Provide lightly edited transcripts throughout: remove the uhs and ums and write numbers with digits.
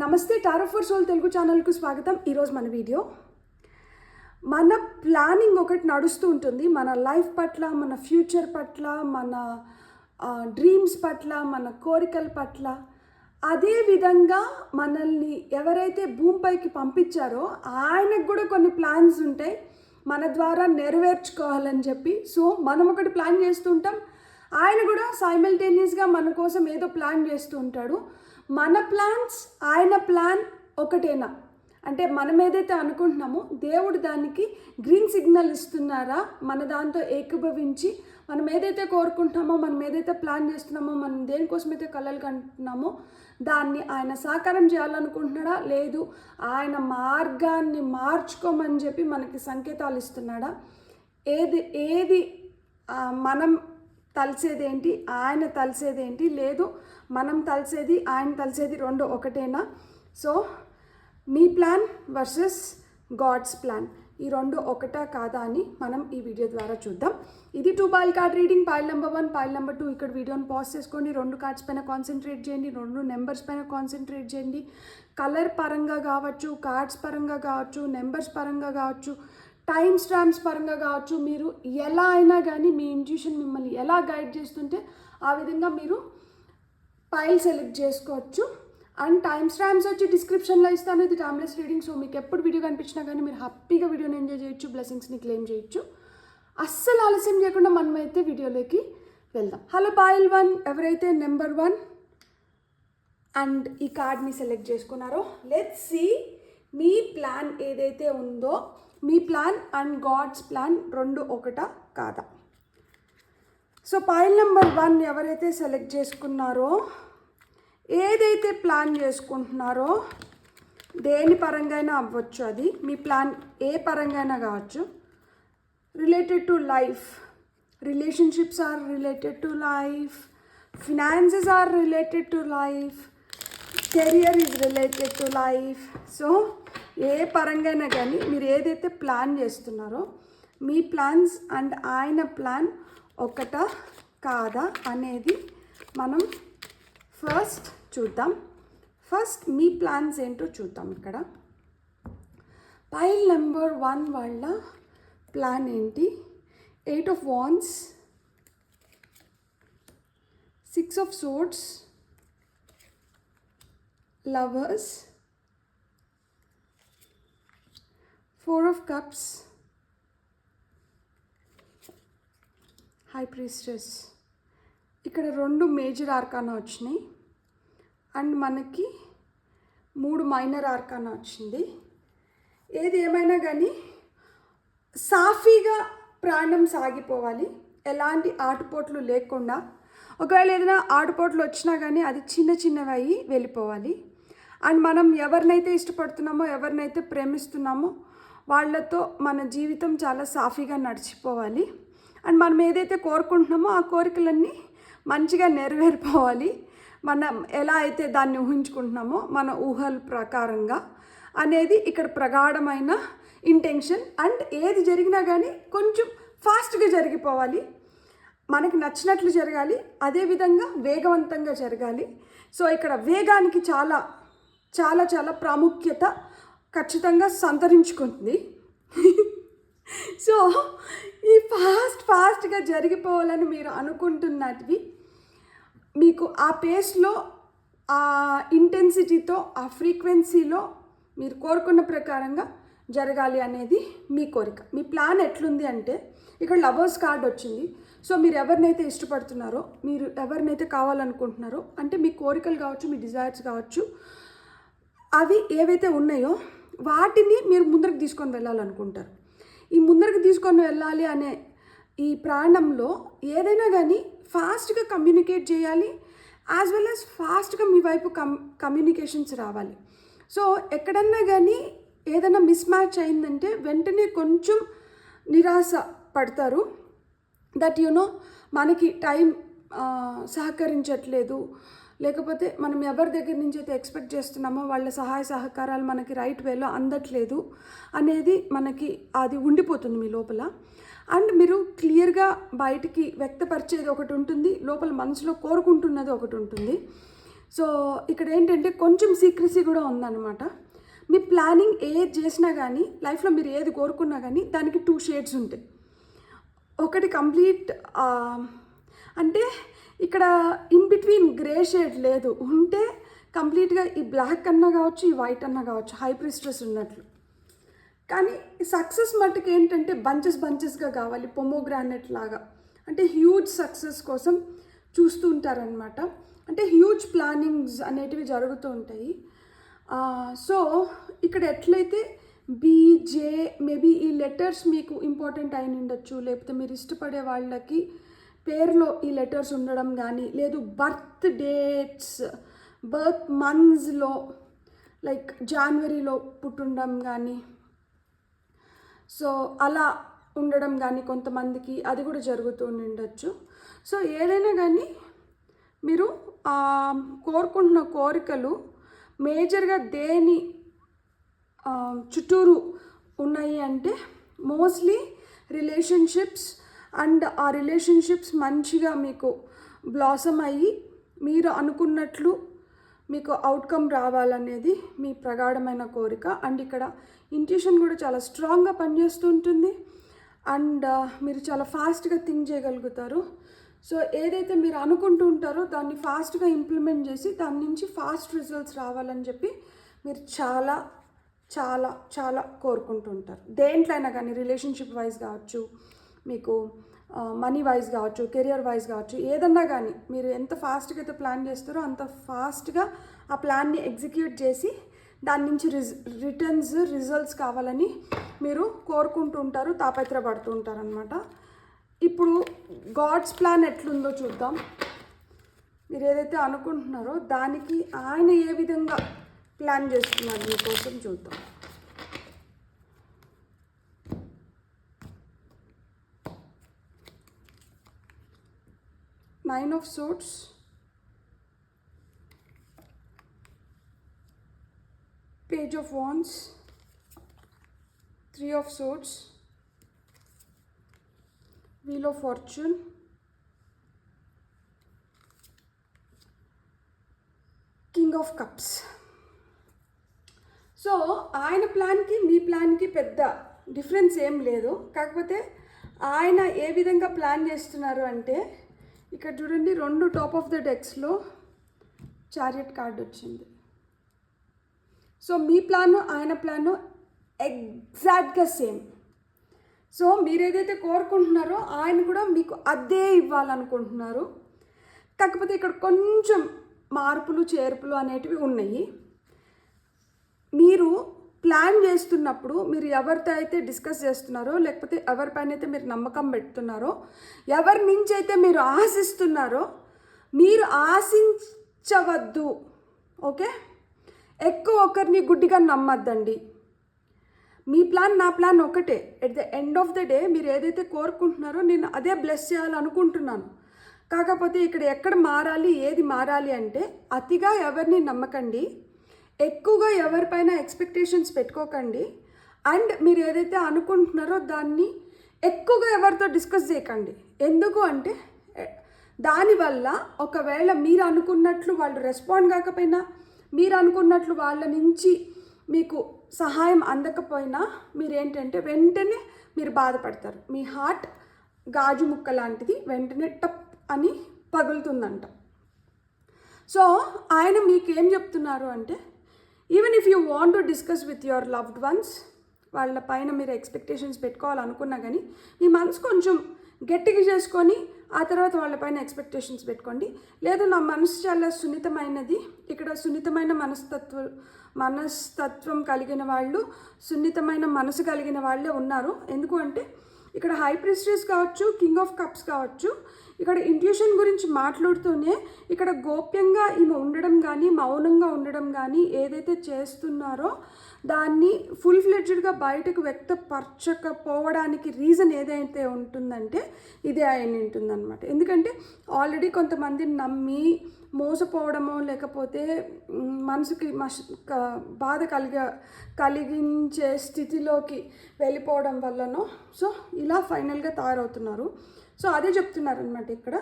నమస్తే tarot for soul Telugu ఛానల్కు స్వాగతం. ఈరోజు మన వీడియో మన ప్లానింగ్ ఒకటి నడుస్తూ ఉంటుంది. మన లైఫ్ పట్ల, మన ఫ్యూచర్ పట్ల, మన డ్రీమ్స్ పట్ల, మన కోరికల పట్ల. అదేవిధంగా మనల్ని ఎవరైతే భూమిపైకి పంపించారో ఆయనకు కూడా కొన్ని ప్లాన్స్ ఉంటాయి మన ద్వారా నెరవేర్చుకోవాలని చెప్పి. సో మనం ఒకటి ప్లాన్ చేస్తుంటాం, ఆయన కూడా సైమల్టేనియస్గా మన కోసం ఏదో ప్లాన్ చేస్తూ ఉంటాడు. మన ప్లాన్స్ ఆయన ప్లాన్ ఒకటేనా అంటే మనం ఏదైతే అనుకుంటున్నామో దేవుడు దానికి గ్రీన్ సిగ్నల్ ఇస్తున్నారా, మన దాంతో ఏకీభవించి మనం ఏదైతే కోరుకుంటున్నామో, మనం ఏదైతే ప్లాన్ చేస్తున్నామో, మనం దేనికోసమైతే కలలు కంటున్నామో దాన్ని ఆయన సాకారం చేయాలనుకుంటున్నాడా, లేదు ఆయన మార్గాన్ని మార్చుకోమని చెప్పి మనకి సంకేతాలు ఇస్తున్నాడా, ఏది మనం తలిసేదేంటి, ఆయన తలిసేదేంటి, లేదు మనం తలిసేది ఆయన తలిసేది రెండు ఒకటేనా. సో మీ ప్లాన్ వర్సెస్ గాడ్స్ ప్లాన్, ఈ రెండు ఒకటా కాదా అని మనం ఈ వీడియో ద్వారా చూద్దాం. ఇది 2 foil card reading. Foil number 1, foil number 2. ఇక్కడ వీడియోని పాజ్ చేసుకోండి. 2 కార్డ్స్ పైన కాన్సన్ట్రేట్ చేయండి, 2 నెంబర్స్ పైన కాన్సన్ట్రేట్ చేయండి. కలర్ పరంగా కావచ్చు, కార్డ్స్ పరంగా కావచ్చు, నెంబర్స్ పరంగా కావచ్చు, టైమ్ స్టాంప్స్ పరంగా కావచ్చు, మీరు ఎలా అయినా కానీ మీ ఇంట్యూషన్ మిమ్మల్ని ఎలా గైడ్ చేస్తుంటే ఆ విధంగా మీరు ఫైల్ సెలెక్ట్ చేసుకోవచ్చు. అండ్ టైమ్ స్టాంప్స్ వచ్చి డిస్క్రిప్షన్లో ఇస్తాను. ఇది టైమ్లెస్ రీడింగ్. సో మీకు ఎప్పుడు వీడియో కనిపించినా కానీ మీరు హ్యాపీగా వీడియోని ఎంజాయ్ చేయొచ్చు, బ్లెస్సింగ్స్ని క్లెయిమ్ చేయొచ్చు. అస్సలు ఆలస్యం చేయకుండా మనమైతే వీడియోలోకి వెళ్దాం. హలో పాయిల్ 1, ఎవరైతే నెంబర్ 1 అండ్ ఈ కార్డ్ని సెలెక్ట్ చేసుకున్నారో, లెట్స్ సీ మీ ప్లాన్ ఏదైతే ఉందో, మీ ప్లాన్ అండ్ గాడ్స్ ప్లాన్ రెండు ఒకటా కాదా. సో పాయిల్ నెంబర్ 1 ఎవరైతే సెలెక్ట్ చేసుకున్నారో, ఏదైతే ప్లాన్ చేసుకుంటున్నారో దేని పరంగా అయినా అవ్వచ్చు, అది మీ ప్లాన్ ఏ పరంగా అయినా కావచ్చు. Related to life, relationships are related to life, finances are related to life, career is related to life. So ఏ పరంగా అయినా కానీ మీరు ఏదైతే ప్లాన్ చేస్తున్నారో మీ ప్లాన్స్ అండ్ ఆయన ప్లాన్ ఒకటా కాదా అనేది మనం ఫస్ట్ చూద్దాం. ఫస్ట్ మీ ప్లాన్స్ ఏంటో చూద్దాం. ఇక్కడ పైల్ నెంబర్ 1 వాళ్ళ ప్లాన్ ఏంటి? 8 of Wands, 6 of Swords, Lovers, 4 of Cups, High Priestess. ఇక్కడ 2 మేజర్ ఆర్కానా వచ్చినాయి అండ్ మనకి 3 మైనర్ ఆర్కానా వచ్చింది. ఏది ఏమైనా కానీ సాఫీగా ప్రాణం సాగిపోవాలి, ఎలాంటి ఆటుపోట్లు లేకుండా. ఒకవేళ ఏదైనా ఆటుపోట్లు వచ్చినా కానీ అది చిన్నవి అయ్యి వెళ్ళిపోవాలి. అండ్ మనం ఎవరినైతే ఇష్టపడుతున్నామో, ఎవరినైతే ప్రేమిస్తున్నామో వాళ్ళతో మన జీవితం చాలా సాఫీగా నడిచిపోవాలి. అండ్ మనం ఏదైతే కోరుకుంటున్నామో ఆ కోరికలన్నీ మంచిగా నెరవేరిపోవాలి. మనం ఎలా అయితే దాన్ని ఊహించుకుంటున్నామో మన ఊహల ప్రకారంగా అనేది ఇక్కడ ప్రగాఢమైన ఇంటెన్షన్. అండ్ ఏది జరిగినా కానీ కొంచెం ఫాస్ట్గా జరిగిపోవాలి, మనకి నచ్చినట్లు జరగాలి, అదేవిధంగా వేగవంతంగా జరగాలి. సో ఇక్కడ వేగానికి చాలా చాలా చాలా ప్రాముఖ్యత ఖచ్చితంగా సంతరించుకుంటుంది. సో ఈ ఫాస్ట్గా జరిగిపోవాలని మీరు అనుకుంటున్నవి మీకు ఆ పేస్లో, ఆ ఇంటెన్సిటీతో, ఆ ఫ్రీక్వెన్సీలో మీరు కోరుకున్న ప్రకారంగా జరగాలి అనేది మీ కోరిక. మీ ప్లాన్ ఎట్లుంది అంటే ఇక్కడ లవర్స్ కార్డ్ వచ్చింది. సో మీరు ఎవరినైతే ఇష్టపడుతున్నారో, మీరు ఎవరినైతే కావాలనుకుంటున్నారో, అంటే మీ కోరికలు కావచ్చు, మీ డిజైర్స్ కావచ్చు, అవి ఏవైతే ఉన్నాయో వాటిని మీరు ముందరకు తీసుకొని వెళ్ళాలనుకుంటారు. ఈ ముందరకు తీసుకొని వెళ్ళాలి అనే ఈ ప్రాణంలో ఏదైనా కానీ ఫాస్ట్గా కమ్యూనికేట్ చేయాలి, యాజ్ వెల్ యాజ్ ఫాస్ట్గా మీ వైపు కమ్యూనికేషన్స్ రావాలి. సో ఎక్కడన్నా కానీ ఏదైనా మిస్ మ్యాచ్ అయిందంటే వెంటనే కొంచెం నిరాశ పడతారు. దట్ మనకి టైం సహకరించట్లేదు, లేకపోతే మనం ఎవరి దగ్గర నుంచి అయితే ఎక్స్పెక్ట్ చేస్తున్నామో వాళ్ళ సహాయ సహకారాలు మనకి రైట్ వేలో అందట్లేదు అనేది మనకి అది ఉండిపోతుంది మీ లోపల. అండ్ మీరు క్లియర్గా బయటికి వ్యక్తపరిచేది ఒకటి ఉంటుంది, లోపల మనసులో కోరుకుంటున్నది ఒకటి ఉంటుంది. సో ఇక్కడ ఏంటంటే కొంచెం సీక్రెసీ కూడా ఉందన్నమాట. మీ ప్లానింగ్ ఏది చేసినా కానీ, లైఫ్లో మీరు ఏది కోరుకున్నా కానీ దానికి 2 షేడ్స్ ఉంటాయి. ఒకటి కంప్లీట్ అంటే ఇక్కడ ఇన్ బిట్వీన్ గ్రే షేడ్ లేదు, ఉంటే కంప్లీట్గా ఈ బ్లాక్ అన్నా కావచ్చు, ఈ వైట్ అన్నా కావచ్చు, హై ప్రిస్ట్రెస్ ఉన్నట్లు. కానీ సక్సెస్ మట్టుకు ఏంటంటే బంచెస్గా కావాలి, పొమోగ్రానెట్ లాగా. అంటే హ్యూజ్ సక్సెస్ కోసం చూస్తూ ఉంటారనమాట. అంటే హ్యూజ్ ప్లానింగ్స్ అనేటివి జరుగుతూ ఉంటాయి. సో ఇక్కడ ఎట్లయితే బీజే మేబీ ఈ లెటర్స్ మీకు ఇంపార్టెంట్ అయిన ఉండొచ్చు, లేకపోతే మీరు ఇష్టపడే వాళ్ళకి పేరులో ఈ లెటర్స్ ఉండడం కానీ, లేదు బర్త్ డేట్స్, బర్త్ మంత్స్లో లైక్ జనవరిలో పుట్టుండడం కానీ, సో అలా ఉండడం కానీ కొంతమందికి అది కూడా జరుగుతూ ఉండొచ్చు. సో ఏదైనా కానీ మీరు కోరుకుంటున్న కోరికలు మేజర్గా దేని చుట్టూరు ఉన్నాయి అంటే మోస్ట్లీ రిలేషన్షిప్స్, అండ్ ఆ రిలేషన్షిప్స్ మంచిగా మీకు బ్లాసమ్ అయ్యి మీరు అనుకున్నట్లు మీకు అవుట్కమ్ రావాలనేది మీ ప్రగాఢమైన కోరిక. అండ్ ఇక్కడ ఇంట్యూషన్ కూడా చాలా స్ట్రాంగ్గా పనిచేస్తూ ఉంటుంది. అండ్ మీరు చాలా ఫాస్ట్గా థింక్ చేయగలుగుతారు. సో ఏదైతే మీరు అనుకుంటూ ఉంటారో దాన్ని ఫాస్ట్గా ఇంప్లిమెంట్ చేసి దాని నుంచి ఫాస్ట్ రిజల్ట్స్ రావాలని చెప్పి మీరు చాలా చాలా చాలా కోరుకుంటూ ఉంటారు. దేంట్లో అయినా కానీ, రిలేషన్షిప్ వైజ్ కావచ్చు, మీకు మనీ వైజ్ కావచ్చు, కెరియర్ వైజ్ కావచ్చు, ఏదన్నా కానీ మీరు ఎంత ఫాస్ట్గా అయితే ప్లాన్ చేస్తారో అంత ఫాస్ట్గా ఆ ప్లాన్ని ఎగ్జిక్యూట్ చేసి దాని నుంచి రిజల్ట్స్ కావాలని మీరు కోరుకుంటూ ఉంటారు, తాపత్రపడుతూ ఉంటారు అనమాట. ఇప్పుడు గాడ్స్ ప్లాన్ ఎట్లుందో చూద్దాం. మీరు ఏదైతే అనుకుంటున్నారో దానికి ఆయన ఏ విధంగా ప్లాన్ చేస్తున్నారు మీకోసం చూద్దాం. Nine of Swords, Page of Wands, 3 of Swords, Wheel of Fortune, King of Cups. So ఆయన ప్లాన్కి మీ ప్లాన్కి పెద్ద డిఫరెన్స్ ఏం లేదు. కాకపోతే ఆయన ఏ విధంగా ప్లాన్ చేస్తున్నారు అంటే, ఇక్కడ చూడండి 2 టాప్ ఆఫ్ ద డెక్స్లో చారియట్ కార్డ్ వచ్చింది. సో మీ ప్లాను ఆయన ప్లాను ఎగ్జాక్ట్గా సేమ్. సో మీరు ఏదైతే కోరుకుంటున్నారో ఆయన కూడా మీకు అదే ఇవ్వాలనుకుంటున్నారు. కాకపోతే ఇక్కడ కొంచెం మార్పులు చేర్పులు అనేటివి ఉన్నాయి. మీరు ప్లాన్ చేస్తున్నప్పుడు మీరు ఎవరితో అయితే డిస్కస్ చేస్తున్నారో, లేకపోతే ఎవరిపైన అయితే మీరు నమ్మకం పెడుతున్నారో, ఎవరి నుంచి అయితే మీరు ఆశిస్తున్నారో, మీరు ఆశించవద్దు. ఓకే, ఎక్కువ ఒకరిని గుడ్డిగా నమ్మద్దండి. మీ ప్లాన్ నా ప్లాన్ ఒకటే. At the end of the day మీరు ఏదైతే కోరుకుంటున్నారో నేను అదే బ్లెస్ చేయాలనుకుంటున్నాను. కాకపోతే ఇక్కడ ఎక్కడ మారాలి, ఏది మారాలి అంటే, అతిగా ఎవరిని నమ్మకండి, ఎక్కువగా ఎవరిపైన ఎక్స్పెక్టేషన్స్ పెట్టుకోకండి, అండ్ మీరు ఏదైతే అనుకుంటున్నారో దాన్ని ఎక్కువగా ఎవరితో డిస్కస్ చేయకండి. ఎందుకు అంటే దానివల్ల ఒకవేళ మీరు అనుకున్నట్లు వాళ్ళు రెస్పాండ్ కాకపోయినా, మీరు అనుకున్నట్లు వాళ్ళ నుంచి మీకు సహాయం అందకపోయినా మీరేంటంటే వెంటనే మీరు బాధపడతారు. మీ హార్ట్ గాజు ముక్క లాంటిది, వెంటనే టప్ అని పగులుతుందంట. సో ఆయన మీకు ఏం చెప్తున్నారు అంటే, even if you want to discuss with your loved ones, వాళ్ళ పైన మీరు ఎక్స్పెక్టేషన్స్ పెట్టుకోవాలనుకున్నా కానీ మీ మనసు కొంచెం గట్టిగా చేసుకొని ఆ తర్వాత వాళ్ళపైన ఎక్స్పెక్టేషన్స్ పెట్టుకోండి. లేదు నా మనసు చాలా సున్నితమైనది, ఇక్కడ సున్నితమైన మనస్తత్వం కలిగిన వాళ్ళు, సున్నితమైన మనసు కలిగిన వాళ్ళే ఉన్నారు. ఎందుకు అంటే ఇక్కడ హై ప్రిస్టెస్ కావచ్చు, కింగ్ ఆఫ్ కప్స్ కావచ్చు, ఇక్కడ ఇంట్యూషన్ గురించి మాట్లాడుతూనే ఇక్కడ గోప్యంగా ఈమె ఉండడం కానీ, మౌనంగా ఉండడం కానీ ఏదైతే చేస్తున్నారో దాన్ని ఫుల్ ఫ్లెడ్జ్డ్గా బయటకు వ్యక్తపరచకపోవడానికి రీజన్ ఏదైతే ఉంటుందంటే ఇదే అయి ఉంటుందన్నమాట. ఎందుకంటే ఆల్రెడీ కొంతమందిని నమ్మి మోసపోవడమో, లేకపోతే మనసుకి బాధ కలిగించే స్థితిలోకి వెళ్ళిపోవడం వల్లనో సో ఇలా ఫైనల్గా తయారవుతున్నారు. సో అదే చెప్తున్నారనమాట ఇక్కడ.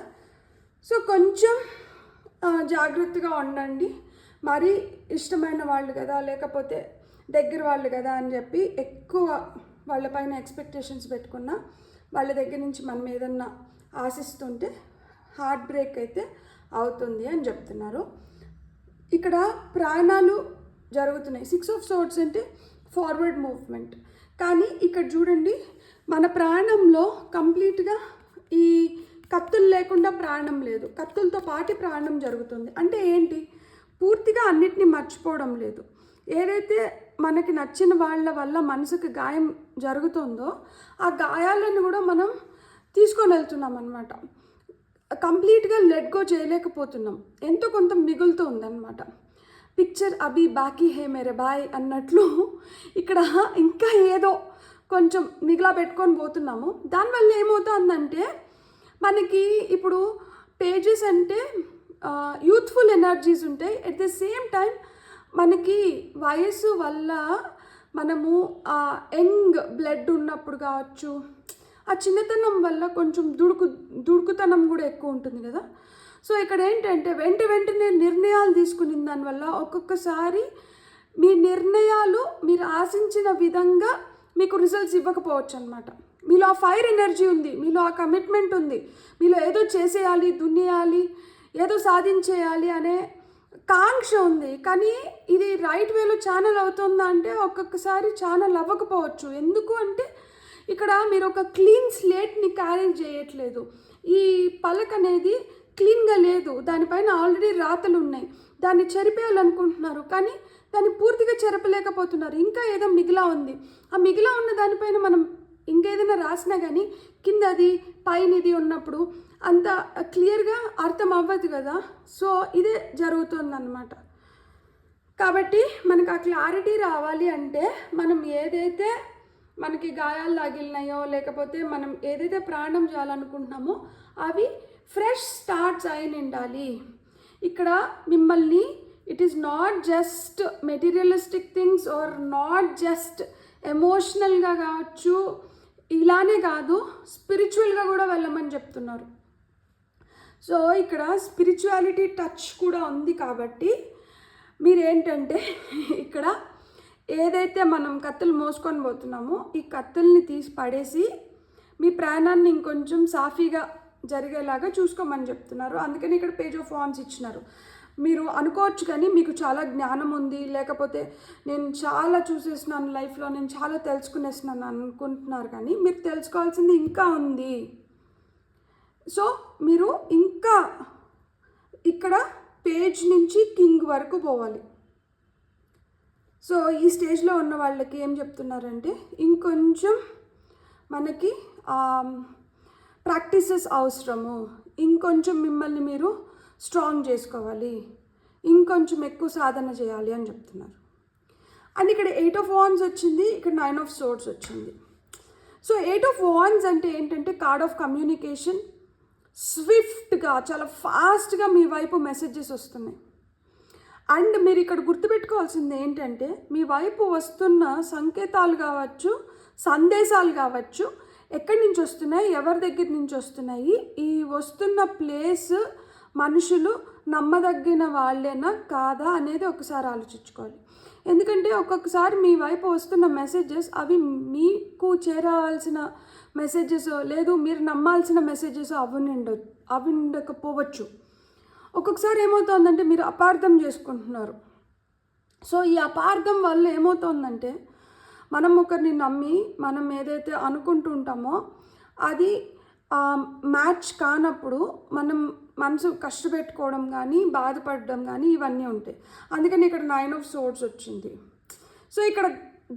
సో కొంచెం జాగ్రత్తగా ఉండండి. మరీ ఇష్టమైన వాళ్ళు కదా, లేకపోతే దగ్గర వాళ్ళు కదా అని చెప్పి ఎక్కువ వాళ్ళపైన ఎక్స్పెక్టేషన్స్ పెట్టుకున్నా వాళ్ళ దగ్గర నుంచి మనం ఏదన్నా ఆశిస్తుంటే హార్ట్ బ్రేక్ అయితే అవుతుంది అని చెప్తున్నారు. ఇక్కడ ప్రయాణాలు జరుగుతున్నాయి. 6 of Swords అంటే ఫార్వర్డ్ మూవ్మెంట్. కానీ ఇక్కడ చూడండి, మన ప్రాణంలో కంప్లీట్గా ఈ కత్తులు లేకుండా ప్రాణం లేదు, కత్తులతో పాటు ప్రాణం జరుగుతుంది. అంటే ఏంటి, పూర్తిగా అన్నిటినీ మర్చిపోవడం లేదు. ఏదైతే మనకి నచ్చిన వాళ్ళ వల్ల మనసుకు గాయం జరుగుతుందో ఆ గాయాలను కూడా మనం తీసుకొని వెళ్తున్నాం అన్నమాట. కంప్లీట్గా లెట్ గో చేయలేకపోతున్నాం, ఎంతో కొంత మిగులుతూ ఉందన్నమాట. పిక్చర్ అభి బాకీ హే మేరే బాయ్ అన్నట్లు ఇక్కడ ఇంకా ఏదో కొంచెం మిగిలా పెట్టుకొని పోతున్నాము. దానివల్ల ఏమవుతుందంటే మనకి ఇప్పుడు పేజెస్ అంటే యూత్ఫుల్ ఎనర్జీస్ ఉంటాయి. ఎట్ ద సేమ్ టైం మనకి వయసు వల్ల మనము ఆ యంగ్ బ్లడ్ ఉన్నప్పుడు కావచ్చు, ఆ చిన్నతనం వల్ల కొంచెం దుడుకుతనం కూడా ఎక్కువ ఉంటుంది కదా. సో ఇక్కడ ఏంటంటే వెంటనే నిర్ణయాలు తీసుకునే దానివల్ల ఒక్కొక్కసారి మీ నిర్ణయాలు మీరు ఆశించిన విధంగా మీకు రిజల్ట్స్ ఇవ్వకపోవచ్చు అనమాట. మీలో ఆ ఫైర్ ఎనర్జీ ఉంది, మీలో ఆ కమిట్మెంట్ ఉంది, మీలో ఏదో చేసేయాలి, దున్నేయాలి, ఏదో సాధించేయాలి అనే కాంక్ష ఉంది. కానీ ఇది రైట్ వేలో ఛానల్ అవుతుందా అంటే ఒక్కొక్కసారి ఛానల్ అవ్వకపోవచ్చు. ఎందుకు అంటే ఇక్కడ మీరు ఒక క్లీన్ స్లేట్ని క్యారీ చేయట్లేదు. ఈ పలక అనేది క్లీన్గా లేదు, దానిపైన ఆల్రెడీ రాతలు ఉన్నాయి. దాన్ని చెరిపేయాలనుకుంటున్నారు కానీ దాన్ని పూర్తిగా చెరపలేకపోతున్నారు. ఇంకా ఏదో మిగిలా ఉంది. ఆ మిగిలా ఉన్న దానిపైన మనం ఇంకేదైనా రాసినా కానీ కింద అది పైన ఇది ఉన్నప్పుడు అంత క్లియర్గా అర్థం అవ్వదు కదా. సో ఇదే జరుగుతుందన్నమాట. కాబట్టి మనకు ఆ క్లారిటీ రావాలి అంటే మనం ఏదైతే మనకి గాయాలు తగిలినాయో లేకపోతే మనం ఏదైతే ప్రాణం చేయాలనుకుంటున్నామో అవి ఫ్రెష్ స్టార్ట్స్ అయి ఉండాలి. ఇక్కడ మిమ్మల్ని it is not just materialistic things or not just ఎమోషనల్గా కావచ్చు, ఇలానే కాదు స్పిరిచువల్గా కూడా వెళ్ళమని చెప్తున్నారు. సో ఇక్కడ స్పిరిచువాలిటీ టచ్ కూడా ఉంది. కాబట్టి మీరేంటంటే ఇక్కడ ఏదైతే మనం కత్తులు మోసుకొని పోతున్నామో ఈ కత్తుల్ని తీసి పడేసి మీ ప్రాణాన్ని ఇంకొంచెం సాఫీగా జరిగేలాగా చూసుకోమని చెప్తున్నారు. అందుకని ఇక్కడ పేజ్ ఆఫ్ వాండ్స్ ఇచ్చినారు. మీరు అనుకోవచ్చు కానీ మీకు చాలా జ్ఞానం ఉంది, లేకపోతే నేను చాలా చూసేసినాను లైఫ్లో, నేను చాలా తెలుసుకునేసినాను అనుకుంటున్నారు. కానీ మీరు తెలుసుకోవాల్సింది ఇంకా ఉంది. సో మీరు ఇంకా ఇక్కడ పేజ్ నుంచి కింగ్ వరకు పోవాలి. సో ఈ స్టేజ్లో ఉన్న వాళ్ళకి ఏం చెప్తున్నారంటే ఇంకొంచెం మనకి ప్రాక్టీసెస్ అవసరము, ఇంకొంచెం మిమ్మల్ని మీరు స్ట్రాంగ్ చేసుకోవాలి, ఇంకొంచెం ఎక్కువ సాధన చేయాలి అని చెప్తున్నారు. అండ్ ఇక్కడ 8 of Wands వచ్చింది, ఇక్కడ 9 of Swords వచ్చింది. సో 8 of Wands అంటే ఏంటంటే కార్డ్ ఆఫ్ కమ్యూనికేషన్. స్విఫ్ట్గా చాలా ఫాస్ట్గా మీ వైపు మెసేజెస్ వస్తున్నాయి. అండ్ మీరు ఇక్కడ గుర్తుపెట్టుకోవాల్సింది ఏంటంటే మీ వైపు వస్తున్న సంకేతాలు కావచ్చు, సందేశాలు కావచ్చు, ఎక్కడి నుంచి వస్తున్నాయి, ఎవరి దగ్గర నుంచి వస్తున్నాయి, ఈ వస్తున్న ప్లేస్ మనుషులు నమ్మదగిన వాళ్ళేనా కాదా అనేది ఒకసారి ఆలోచించుకోవాలి. ఎందుకంటే ఒక్కొక్కసారి మీ వైపు వస్తున్న మెసేజెస్ అవి మీకు చేరాల్సిన మెసేజెస్ లేదు, మీరు నమ్మాల్సిన మెసేజెస్ ఉండకపోవచ్చు. ఒక్కొక్కసారి ఏమవుతుందంటే మీరు అపార్థం చేసుకుంటున్నారు. సో ఈ అపార్థం వల్ల ఏమవుతుందంటే మనం ఒకరిని నమ్మి మనం ఏదైతే అనుకుంటూ ఉంటామో అది మ్యాచ్ కానప్పుడు మనం మనసు కష్టపెట్టుకోవడం కానీ బాధపడడం కానీ ఇవన్నీ ఉంటాయి. అందుకని ఇక్కడ 9 of Swords వచ్చింది. సో ఇక్కడ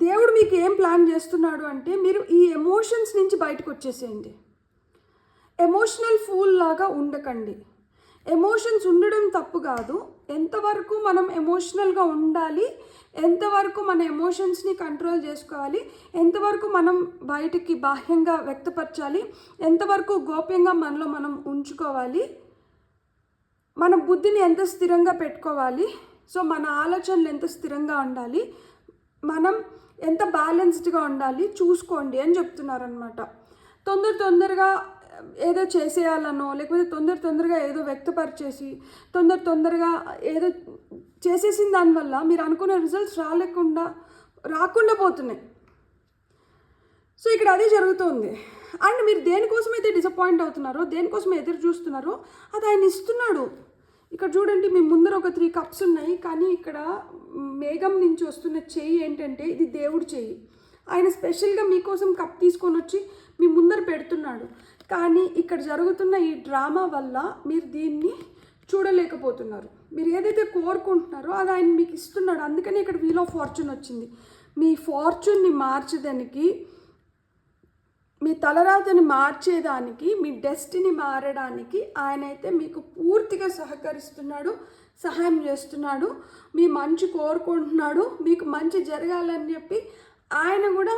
దేవుడు మీకు ఏం ప్లాన్ చేస్తున్నాడు అంటే మీరు ఈ ఎమోషన్స్ నుంచి బయటకు వచ్చేసేయండి. ఎమోషనల్ ఫూల్ లాగా ఉండకండి. ఎమోషన్స్ ఉండడం తప్పు కాదు, ఎంతవరకు మనం ఎమోషనల్గా ఉండాలి, ఎంతవరకు మన ఎమోషన్స్ని కంట్రోల్ చేసుకోవాలి, ఎంతవరకు మనం బయటికి బాహ్యంగా వ్యక్తపరచాలి, ఎంతవరకు గోప్యంగా మనలో మనం ఉంచుకోవాలి, మన బుద్ధిని ఎంత స్థిరంగా పెట్టుకోవాలి, సో మన ఆలోచనలు ఎంత స్థిరంగా ఉండాలి, మనం ఎంత బ్యాలెన్స్డ్గా ఉండాలి చూసుకోండి అని చెప్తున్నారనమాట. తొందరగా ఏదో చేసేయాలనో లేకపోతే తొందరగా ఏదో వ్యక్తపరిచేసి తొందరగా ఏదో చేసేసిన దానివల్ల మీరు అనుకున్న రిజల్ట్స్ రాకుండా పోతున్నాయి. సో ఇక్కడ అదే జరుగుతుంది. అండ్ మీరు దేనికోసమైతే డిసప్పాయింట్ అవుతున్నారో, దేనికోసం ఎదురు చూస్తున్నారో అది ఆయన ఇస్తున్నాడు. ఇక్కడ చూడండి, మీ ముందర ఒక 3 కప్స్ ఉన్నాయి, కానీ ఇక్కడ మేఘం నుంచి వస్తున్న చెయ్యి ఏంటంటే ఇది దేవుడి చెయ్యి. ఆయన స్పెషల్గా మీకోసం కప్ తీసుకొని వచ్చి మీ ముందర పెడుతున్నాడు. కానీ ఇక్కడ జరుగుతున్న ఈ డ్రామా వల్ల మీరు దీన్ని చూడలేకపోతున్నారు. మీరు ఏదైతే కోరుకుంటున్నారో అది ఆయన మీకు ఇస్తున్నాడు. అందుకని ఇక్కడ వీల్ ఆఫ్ ఫార్చ్యూన్ వచ్చింది. మీ ఫార్చ్యూన్ని మార్చడానికి, మీ తలరాతని మార్చేదానికి, మీ డెస్టినీ మారడానికి ఆయన అయితే మీకు పూర్తిగా సహకరిస్తున్నాడు, సహాయం చేస్తున్నాడు, మీ మంచి కోరుకుంటున్నాడు, మీకు మంచి జరగాలని చెప్పి ఆయన కూడా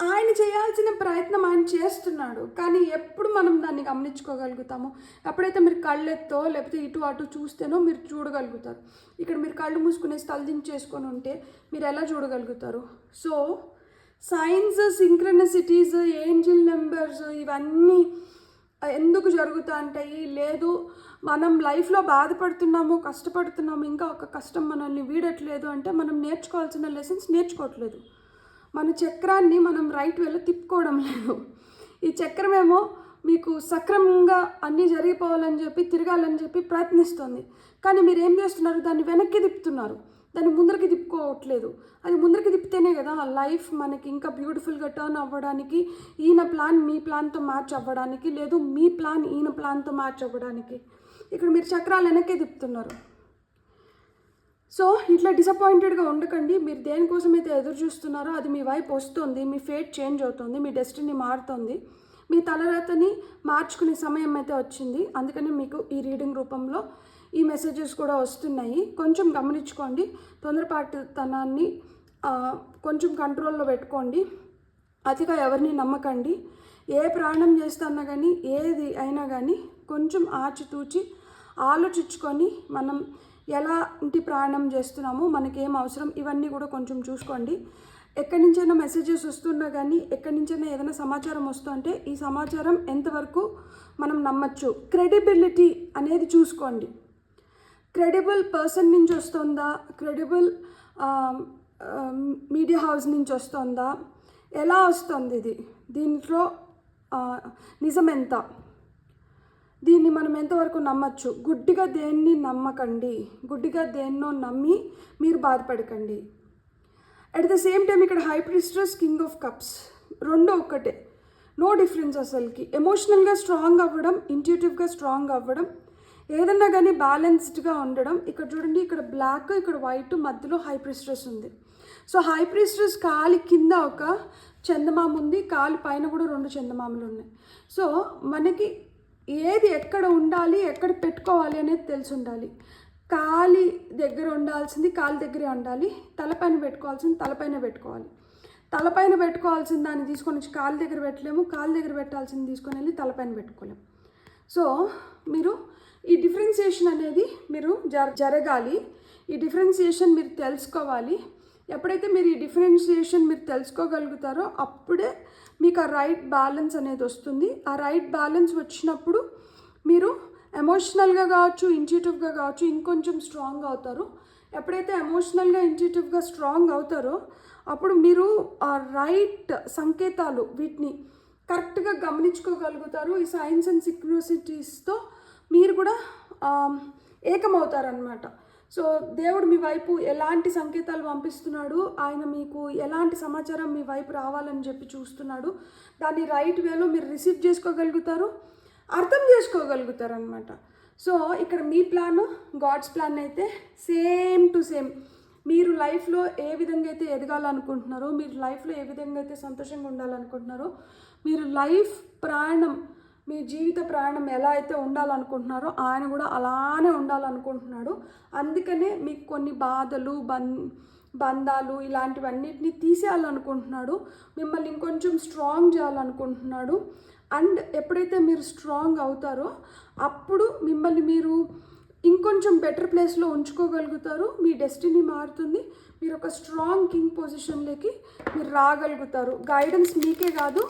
ఆయన చేయాల్సిన ప్రయత్నం ఆయన చేస్తున్నాడు. కానీ ఎప్పుడు మనం దాన్ని గమనించుకోగలుగుతాము? ఎప్పుడైతే మీరు కళ్ళెత్తో లేకపోతే ఇటు అటు చూస్తేనో మీరు చూడగలుగుతారు. ఇక్కడ మీరు కళ్ళు మూసుకునేసి తలదించేసుకొని ఉంటే మీరు ఎలా చూడగలుగుతారు? సో సైన్స్, సింక్రనిసిటీస్, ఏంజిల్ నెంబర్స్ ఇవన్నీ ఎందుకు జరుగుతూ ఉంటాయి? లేదు, మనం లైఫ్లో బాధపడుతున్నాము, కష్టపడుతున్నాము, ఇంకా ఒక కష్టం మనల్ని వీడట్లేదు అంటే మనం నేర్చుకోవాల్సిన లెసన్స్ నేర్చుకోవట్లేదు. మన చక్రాన్ని మనం రైట్ వేలో తిప్పుకోవడం లేదు. ఈ చక్రమేమో మీకు సక్రమంగా అన్నీ జరిగిపోవాలని చెప్పి, తిరగాలని చెప్పి ప్రయత్నిస్తుంది. కానీ మీరు ఏం చేస్తున్నారు? దాన్ని వెనక్కి తిప్పుతున్నారు, దాన్ని ముందరికి తిప్పుకోవట్లేదు. అది ముందరికి తిప్పితేనే కదా ఆ లైఫ్ మనకి ఇంకా బ్యూటిఫుల్గా టర్న్ అవ్వడానికి, ఈయన ప్లాన్ మీ ప్లాన్తో మ్యాచ్ అవ్వడానికి, లేదు మీ ప్లాన్ ఈయన ప్లాన్తో మ్యాచ్ అవ్వడానికి. ఇక్కడ మీరు చక్రాలు వెనక్కే తిప్పుతున్నారు. సో ఇట్లా డిసప్పాయింటెడ్గా ఉండకండి. మీరు దేనికోసమైతే ఎదురు చూస్తున్నారో అది మీ వైపు వస్తుంది. మీ ఫేట్ చేంజ్ అవుతుంది, మీ డెస్టినీ మారుతుంది, మీ తలరాతని మార్చుకునే సమయం అయితే వచ్చింది. అందుకని మీకు ఈ రీడింగ్ రూపంలో ఈ మెసేజెస్ కూడా వస్తున్నాయి. కొంచెం గమనించుకోండి, తొందరపాటుతనాన్ని కొంచెం కంట్రోల్లో పెట్టుకోండి, అతిగా ఎవరిని నమ్మకండి. ఏ ప్రాణం చేస్తున్నా కానీ, ఏది అయినా కానీ కొంచెం ఆచితూచి ఆలోచించుకొని మనం ఎలాంటి ప్రాణం చేస్తున్నామో, మనకేం అవసరం, ఇవన్నీ కూడా కొంచెం చూసుకోండి. ఎక్కడి నుంచైనా మెసేజెస్ వస్తున్నా కానీ, ఎక్కడి నుంచైనా ఏదైనా సమాచారం వస్తుంటే ఈ సమాచారం ఎంతవరకు మనం నమ్మచ్చు, క్రెడిబిలిటీ అనేది చూసుకోండి. క్రెడిబుల్ పర్సన్ నుంచి వస్తుందా, క్రెడిబుల్ మీడియా హౌస్ నుంచి వస్తుందా, ఎలా వస్తుంది ఇది, దీంట్లో నిజం ఎంత, దీన్ని మనం ఎంతవరకు నమ్మచ్చు? గుడ్డిగా దేన్ని నమ్మకండి, గుడ్డిగా దేన్నో నమ్మి మీరు బాధపడకండి. అట్ ద సేమ్ టైం ఇక్కడ హై ప్రీస్ట్రెస్, కింగ్ ఆఫ్ కప్స్ రెండు ఒక్కటే, నో డిఫరెన్స్ అసలుకి. ఎమోషనల్గా స్ట్రాంగ్ అవ్వడం, ఇంట్యూటివ్గా స్ట్రాంగ్ అవ్వడం, ఏదన్నా కానీ బ్యాలెన్స్డ్గా ఉండడం. ఇక్కడ చూడండి, ఇక్కడ బ్లాక్, ఇక్కడ వైట్, మధ్యలో హై ప్రీస్ట్రెస్ ఉంది. సో హై ప్రీస్ట్రెస్ కాలి కింద ఒక చందమామ ఉంది, కాలి పైన కూడా 2 చందమామలు ఉన్నాయి. సో మనకి ఏది ఎక్కడ ఉండాలి, ఎక్కడ పెట్టుకోవాలి అనేది తెలిసి ఉండాలి. కాలి దగ్గర ఉండాల్సింది కాలి దగ్గరే ఉండాలి, తలపైన పెట్టుకోవాల్సింది తలపైన పెట్టుకోవాలి. తలపైన పెట్టుకోవాల్సిన దాన్ని తీసుకొని వచ్చి కాలి దగ్గర పెట్టలేము, కాలి దగ్గర పెట్టాల్సింది తీసుకొని వెళ్ళి తలపైన పెట్టుకోలేము. సో మీరు ఈ డిఫరెన్సియేషన్ అనేది మీరు జరగాలి, ఈ డిఫరెన్సియేషన్ మీరు తెలుసుకోవాలి. ఎప్పుడైతే మీరు ఈ డిఫరెన్షియేషన్ మీరు తెలుసుకోగలుగుతారో అప్పుడే మీకు ఆ రైట్ బ్యాలెన్స్ అనేది వస్తుంది. ఆ రైట్ బ్యాలెన్స్ వచ్చినప్పుడు మీరు ఎమోషనల్గా కావచ్చు, ఇంట్యూటివ్గా కావచ్చు, ఇంకొంచెం స్ట్రాంగ్ అవుతారు. ఎప్పుడైతే ఎమోషనల్గా, ఇంట్యూటివ్గా స్ట్రాంగ్ అవుతారో అప్పుడు మీరు ఆ రైట్ సంకేతాలు వీటిని కరెక్ట్గా గమనించుకోగలుగుతారు. ఈ సైన్స్ అండ్ సిక్రోసిటీస్తో మీరు కూడా ఏకమవుతారనమాట. సో దేవుడు మీ వైపు ఎలాంటి సంకేతాలు పంపిస్తున్నాడు, ఆయన మీకు ఎలాంటి సమాచారం మీ వైపు రావాలని చెప్పి చూస్తున్నాడు, దాన్ని రైట్ వేలో మీరు రిసీవ్ చేసుకోగలుగుతారు, అర్థం చేసుకోగలుగుతారు అనమాట. సో ఇక్కడ మీ ప్లాన్, గాడ్స్ ప్లాన్ అయితే సేమ్ టు సేమ్. మీరు లైఫ్లో ఏ విధంగా అయితే ఎదగాలనుకుంటున్నారో, మీరు లైఫ్లో ఏ విధంగా అయితే సంతోషంగా ఉండాలనుకుంటున్నారో, మీరు లైఫ్ ప్రయాణం, మీ జీవిత ప్రయాణం ఎలా అయితే ఉండాలనుకుంటున్నారో ఆయన కూడా అలానే ఉండాలనుకుంటున్నాడు. అందుకనే మీకు కొన్ని బాధలు, బంధాలు ఇలాంటివన్నిటిని తీసేయాలనుకుంటున్నాడు, మిమ్మల్ని ఇంకొంచెం స్ట్రాంగ్ చేయాలనుకుంటున్నాడు. అండ్ ఎప్పుడైతే మీరు స్ట్రాంగ్ అవుతారో అప్పుడు మిమ్మల్ని మీరు ఇంకొంచెం బెటర్ ప్లేస్లో ఉంచుకోగలుగుతారు. మీ డెస్టినీ మారుతుంది. మీరు ఒక స్ట్రాంగ్ కింగ్ పొజిషన్లోకి మీరు రాగలుగుతారు. గైడెన్స్ మీకే కాదు,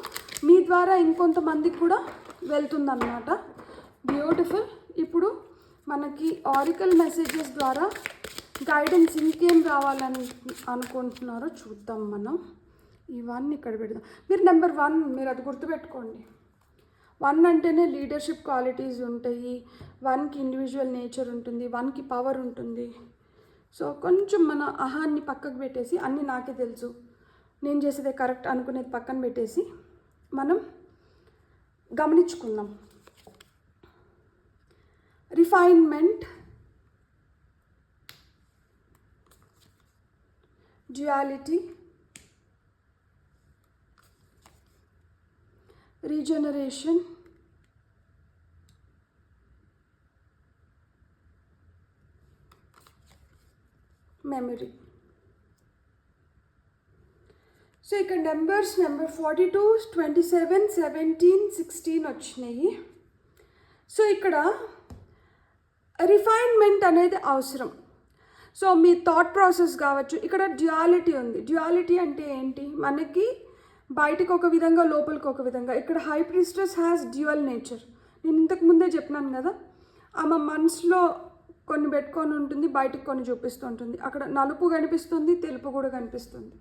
మీ ద్వారా ఇంకొంతమందికి కూడా వెళ్తుందన్నమాట. బ్యూటిఫుల్. ఇప్పుడు మనకి ఆరికల్ మెసేజెస్ ద్వారా గైడెన్స్ ఇంకేం రావాలని అనుకుంటున్నారో చూద్దాం మనం. ఇవన్నీ ఇక్కడ పెడదాం. మీరు నెంబర్ 1 మీరు అది గుర్తుపెట్టుకోండి. 1 అంటేనే లీడర్షిప్ క్వాలిటీస్ ఉంటాయి. 1కి ఇండివిజువల్ నేచర్ ఉంటుంది, 1కి పవర్ ఉంటుంది. సో కొంచెం మన అహాన్ని పక్కకు పెట్టేసి, అన్నీ నాకే తెలుసు, నేను చేసేదే కరెక్ట్ అనుకునేది పక్కన పెట్టేసి మనం గమనించుకుందాం. Refinement, duality, regeneration, memory. So ఇక్కడ నెంబర్ 42, 27, 17, 16 వచ్చినాయి. సో ఇక్కడ రిఫైన్మెంట్ అనేది అవసరం. సో మీ థాట్ ప్రాసెస్ కావచ్చు. ఇక్కడ డ్యుయాలిటీ ఉంది. డ్యుయాలిటీ అంటే ఏంటి? మనకి బయటకు ఒక విధంగా, లోపలికి ఒక విధంగా. ఇక్కడ high priestess has dual nature. నేను ఇంతకు ముందే చెప్పినాను కదా, ఆమె మనసులో కొన్ని పెట్టుకొని ఉంటుంది, బయటకు కొన్ని చూపిస్తూ ఉంటుంది. అక్కడ నలుపు కనిపిస్తుంది, తెలుపు కూడా కనిపిస్తుంది.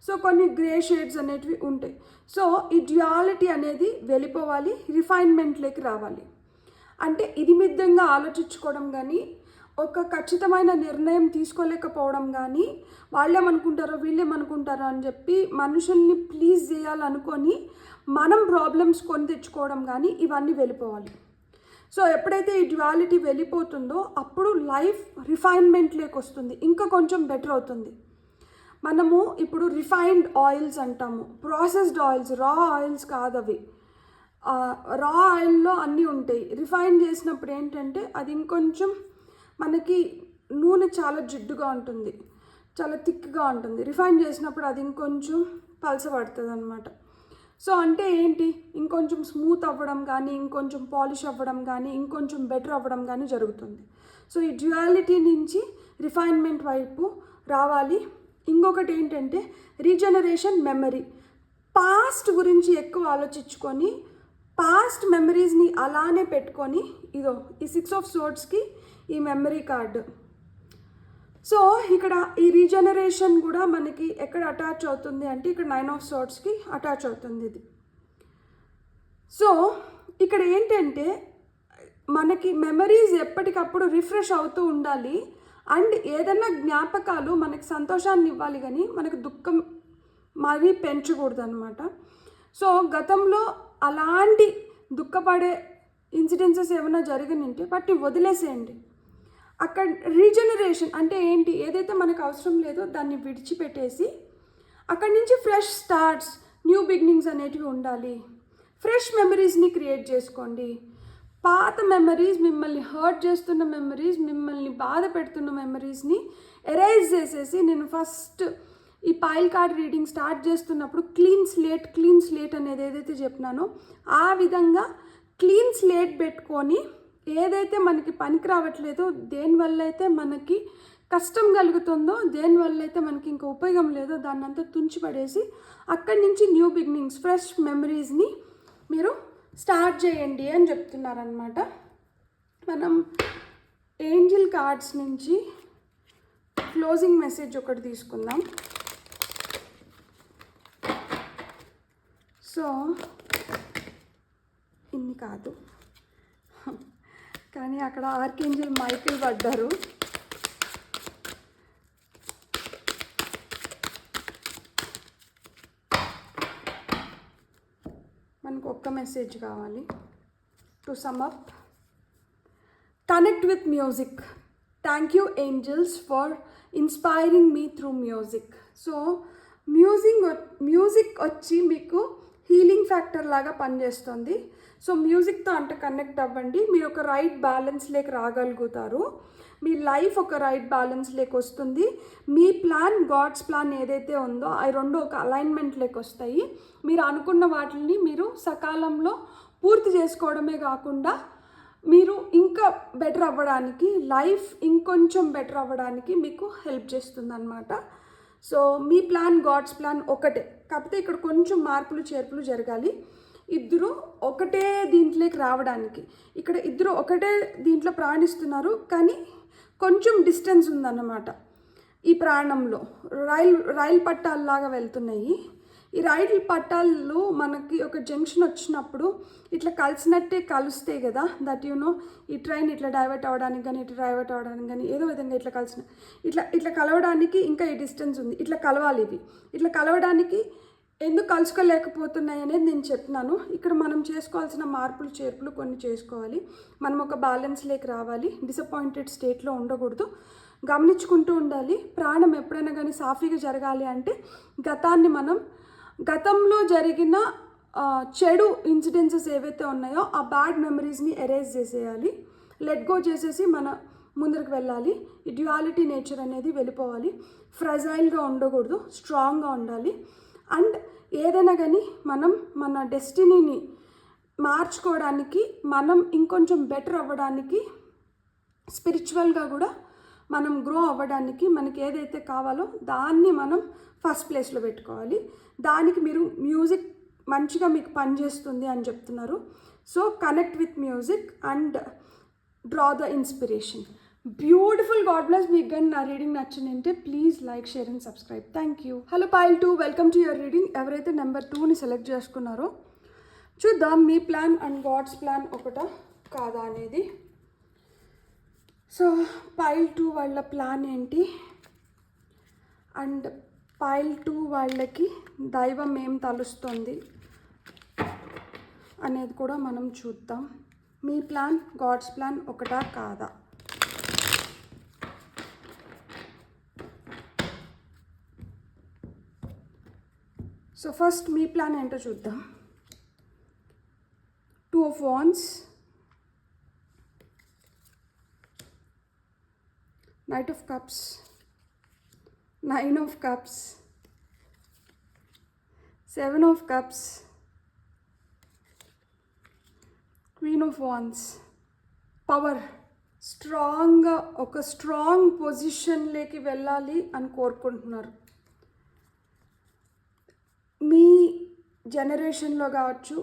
సో కొన్ని గ్రే షేడ్స్ అనేటివి ఉంటాయి. సో ఈ డ్యుయాలిటీ అనేది వెళ్ళిపోవాలి, రిఫైన్మెంట్లోకి రావాలి. అంటే ఇది మిద్దంగా ఆలోచించుకోవడం కానీ, ఒక ఖచ్చితమైన నిర్ణయం తీసుకోలేకపోవడం కానీ, వాళ్ళేమనుకుంటారో వీళ్ళేమనుకుంటారో అని చెప్పి మనుషుల్ని ప్లీజ్ చేయాలనుకొని మనం ప్రాబ్లమ్స్ కొని తెచ్చుకోవడం కానీ, ఇవన్నీ వెళ్ళిపోవాలి. సో ఎప్పుడైతే ఈ డ్యుయాలిటీ వెళ్ళిపోతుందో అప్పుడు లైఫ్ రిఫైన్మెంట్లోకి వస్తుంది, ఇంకా కొంచెం బెటర్ అవుతుంది. మనము ఇప్పుడు రిఫైన్డ్ ఆయిల్స్ అంటాము, ప్రాసెస్డ్ ఆయిల్స్, రా ఆయిల్స్ కాదు అవి. రా ఆయిల్లో అన్నీ ఉంటాయి. రిఫైన్ చేసినప్పుడు ఏంటంటే అది ఇంకొంచెం మనకి నూనె చాలా జిడ్డుగా ఉంటుంది, చాలా థిక్గా ఉంటుంది. రిఫైన్ చేసినప్పుడు అది ఇంకొంచెం పలసపడుతుంది అనమాట. సో అంటే ఏంటి? ఇంకొంచెం స్మూత్ అవ్వడం కానీ, ఇంకొంచెం పాలిష్ అవ్వడం కానీ, ఇంకొంచెం బెటర్ అవ్వడం కానీ జరుగుతుంది. సో ఈ డ్యుయాలిటీ నుంచి రిఫైన్మెంట్ వైపు రావాలి. ఇంకొకటి ఏంటంటే రీజనరేషన్, మెమరీ. పాస్ట్ గురించి ఎక్కువ ఆలోచించుకొని పాస్ట్ మెమరీస్ని అలానే పెట్టుకొని, ఇదో ఈ 6 ఆఫ్ సోర్డ్స్కి ఈ మెమరీ కార్డు. సో ఇక్కడ ఈ రీజనరేషన్ కూడా మనకి ఎక్కడ అటాచ్ అవుతుంది అంటే ఇక్కడ 9 ఆఫ్ సోర్డ్స్కి అటాచ్ అవుతుంది ఇది. సో ఇక్కడ ఏంటంటే మనకి మెమరీస్ ఎప్పటికప్పుడు రిఫ్రెష్ అవుతూ ఉండాలి. అండ్ ఏదైనా జ్ఞాపకాలు మనకి సంతోషాన్ని ఇవ్వాలి కానీ మనకు దుఃఖం మరీ పెంచకూడదు అనమాట. సో గతంలో అలాంటి దుఃఖపడే ఇన్సిడెన్సెస్ ఏమైనా జరిగినంటే వాటిని వదిలేసేయండి. అక్కడ రీజనరేషన్ అంటే ఏంటి? ఏదైతే మనకు అవసరం లేదో దాన్ని విడిచిపెట్టేసి అక్కడి నుంచి ఫ్రెష్ స్టార్ట్స్, న్యూ బిగినింగ్స్ అనేటివి ఉండాలి. ఫ్రెష్ మెమరీస్ని క్రియేట్ చేసుకోండి. పాత మెమరీస్, మిమ్మల్ని హర్ట్ చేస్తున్న మెమరీస్, మిమ్మల్ని బాధ పెడుతున్న మెమరీస్ని ఎరేజ్ చేసేసి, నేను ఫస్ట్ ఈ పైల్ కార్డ్ రీడింగ్ స్టార్ట్ చేస్తున్నప్పుడు క్లీన్ స్లేట్ అనేది ఏదైతే చెప్పినానో ఆ విధంగా క్లీన్ స్లేట్ పెట్టుకొని ఏదైతే మనకి పనికి రావట్లేదో, దేనివల్ల అయితే మనకి కష్టం కలుగుతుందో, దేనివల్ల అయితే మనకి ఇంకా ఉపయోగం లేదో దాన్నంతా తుంచిపడేసి అక్కడి నుంచి న్యూ బిగినింగ్స్, ఫ్రెష్ మెమరీస్ని మీరు స్టార్ట్ చేయండి అని చెప్తున్నారనమాట. మనం ఏంజిల్ కార్డ్స్ నుంచి క్లోజింగ్ మెసేజ్ ఒకటి తీసుకుందాం. సో ఇన్ని కాదు కానీ అక్కడ ఆర్కేంజల్ మైకేల్ పడ్డారు. మనకు ఒక్క మెసేజ్ కావాలి. To sum up, connect with music. Thank you angels for inspiring me through music. So music వచ్చి మీకు హీలింగ్ ఫ్యాక్టర్ లాగా పనిచేస్తుంది. సో మ్యూజిక్తో అంటే కనెక్ట్ అవ్వండి. మీరు ఒక రైట్ బ్యాలెన్స్లోకి రాగలుగుతారు. మీ లైఫ్ ఒక రైట్ బ్యాలెన్స్లోకి వస్తుంది. మీ ప్లాన్, గాడ్స్ ప్లాన్ ఏదైతే ఉందో అవి రెండు ఒక అలైన్మెంట్లోకి వస్తాయి. మీరు అనుకున్న వాటిని మీరు సకాలంలో పూర్తి చేసుకోవడమే కాకుండా మీరు ఇంకా బెటర్ అవ్వడానికి, లైఫ్ ఇంకొంచెం బెటర్ అవ్వడానికి మీకు హెల్ప్ చేస్తుంది అన్నమాట. సో మీ ప్లాన్, గాడ్స్ ప్లాన్ ఒకటే, కాకపోతే ఇక్కడ కొంచెం మార్పులు చేర్పులు జరగాలి. ఇద్దరు ఒకటే దీంట్లోకి రావడానికి, ఇక్కడ ఇద్దరు ఒకటే దీంట్లో ప్రయాణిస్తున్నారు, కానీ కొంచెం డిస్టెన్స్ ఉందన్నమాట. ఈ ప్రయాణంలో రైలు పట్టాలలాగా వెళ్తున్నాయి. ఈ రైలు పట్టాలు మనకి ఒక జంక్షన్ వచ్చినప్పుడు ఇట్లా కలిసినట్టే కలుస్తాయి కదా, దట్ ఈ ట్రైన్ ఇట్లా డైవర్ట్ అవ్వడానికి కానీ, ఇట్లా డైవర్ట్ అవ్వడానికి కానీ, ఏదో విధంగా ఇట్లా ఇట్లా కలవడానికి ఇంకా ఈ డిస్టెన్స్ ఉంది. ఇట్లా కలవాలి. ఇట్లా కలవడానికి ఎందుకు కలుసుకోలేకపోతున్నాయి అనేది నేను చెప్తున్నాను. ఇక్కడ మనం చేసుకోవాల్సిన మార్పులు చేర్పులు కొన్ని చేసుకోవాలి. మనం ఒక బ్యాలెన్స్లోకి రావాలి. డిసప్పాయింటెడ్ స్టేట్లో ఉండకూడదు. గమనించుకుంటూ ఉండాలి. ప్రాణం ఎప్పుడైనా కానీ సాఫీగా జరగాలి అంటే గతంలో జరిగిన చెడు ఇన్సిడెన్సెస్ ఏవైతే ఉన్నాయో ఆ బ్యాడ్ మెమరీస్ని ఎరేజ్ చేసేయాలి. లెట్ గో చేసేసి మన ముందరికి వెళ్ళాలి. ఈ డ్యుయాలిటీ నేచర్ అనేది వెళ్ళిపోవాలి. ఫ్రెజైల్గా ఉండకూడదు, స్ట్రాంగ్గా ఉండాలి. అండ్ ఏదైనా కానీ మనం మన డెస్టినీని మార్చుకోవడానికి, మనం ఇంకొంచెం బెటర్ అవ్వడానికి, స్పిరిచువల్గా కూడా మనం గ్రో అవ్వడానికి మనకి ఏదైతే కావాలో దాన్ని మనం ఫస్ట్ ప్లేస్లో పెట్టుకోవాలి. దానికి మీరు మ్యూజిక్ మంచిగా మీకు పనిచేస్తుంది అని చెప్తున్నారు. So connect with music and draw the inspiration. Beautiful. God bless. మీకు కానీ నా రీడింగ్ నచ్చిందంటే please like, share and subscribe. Thank you. Hello pile 2, welcome to your reading. ఎవరైతే నెంబర్ 2ని సెలెక్ట్ చేసుకున్నారో చూద్దాం మీ ప్లాన్ అండ్ గాడ్స్ ప్లాన్ ఒకటా కాదా అనేది. సో పైల్ 2 వాళ్ళ ప్లాన్ ఏంటి అండ్ పైల్ 2 వాళ్ళకి దైవం ఏం తలుస్తుంది అనేది కూడా మనం చూద్దాం. మీ ప్లాన్, గాడ్స్ ప్లాన్ ఒకటా కాదా. సో ఫస్ట్ మీ ప్లాన్ ఏంటో చూద్దాం. 2 of Wands, Knight of Cups, 9 of Cups, 7 of Cups, Queen of Wands. Power. స్ట్రాంగ్గా ఒక స్ట్రాంగ్ పొజిషన్లోకి వెళ్ళాలి అని కోరుకుంటున్నారు. మీ జనరేషన్లో కావచ్చు,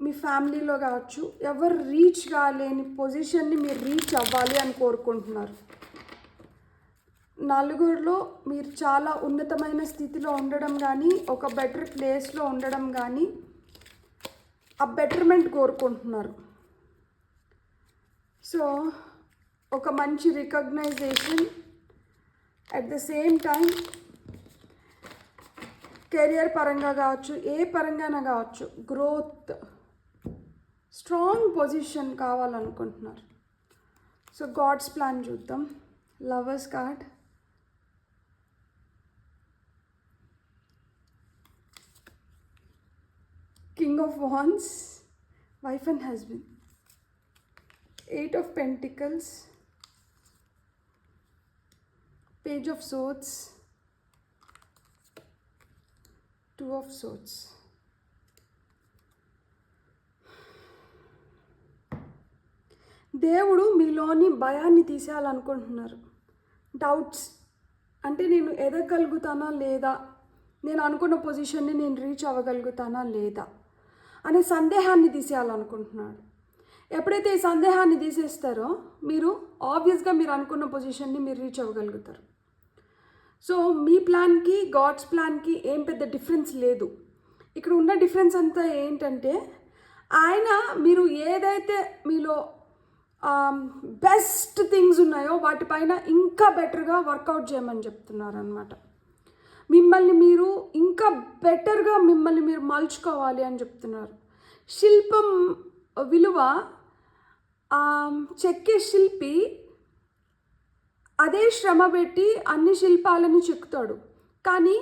మీ ఫ్యామిలీలో కావచ్చు, ఎవరు రీచ్ కాలేని పొజిషన్ని మీరు రీచ్ అవ్వాలి అని కోరుకుంటున్నారు. నలుగురిలో మీరు చాలా ఉన్నతమైన స్థితిలో ఉండడం కానీ, ఒక బెటర్ ప్లేస్లో ఉండడం కానీ, ఆ బెటర్మెంట్ కోరుకుంటున్నారు. సో ఒక మంచి recognition, at the same time career పరంగా కావచ్చు, ఏ పరంగానే కావచ్చు, గ్రోత్, స్ట్రాంగ్ పొజిషన్ కావాలనుకుంటున్నారు. సో గాడ్స్ ప్లాన్ చూద్దాం. Lovers card, king of wands, wife and husband, 8 of Pentacles, Page of Swords, 2 of Swords. దేవుడు మీలోని భయాన్ని తీసేయాలనుకుంటున్నారు. డౌట్స్ అంటే నేను ఎదగలుగుతానా లేదా, నేను అనుకున్న పొజిషన్ని నేను రీచ్ అవ్వగలుగుతానా లేదా అనే సందేహాన్ని తీసేయాలనుకుంటున్నాడు. ఎప్పుడైతే ఈ సందేహాన్ని తీసేస్తారో మీరు ఆబ్వియస్గా మీరు అనుకున్న పొజిషన్ని మీరు రీచ్ అవ్వగలుగుతారు. సో మీ ప్లాన్కి, గాడ్స్ ప్లాన్కి ఏం పెద్ద డిఫరెన్స్ లేదు. ఇక్కడ ఉన్న డిఫరెన్స్ అంతా ఏంటంటే, ఆయన మీరు ఏదైతే మీలో బెస్ట్ థింగ్స్ ఉన్నాయో వాటిపైన ఇంకా బెటర్గా వర్కౌట్ చేయమని చెప్తున్నారు అనమాట. మిమ్మల్ని మీరు ఇంకా బెటర్గా మిమ్మల్ని మీరు మలుచుకోవాలి అని చెప్తున్నారు. శిల్పం విలువ, చెక్కే శిల్పి అదే శ్రమ పెట్టి అన్ని శిల్పాలను చెక్కుతాడు. కానీ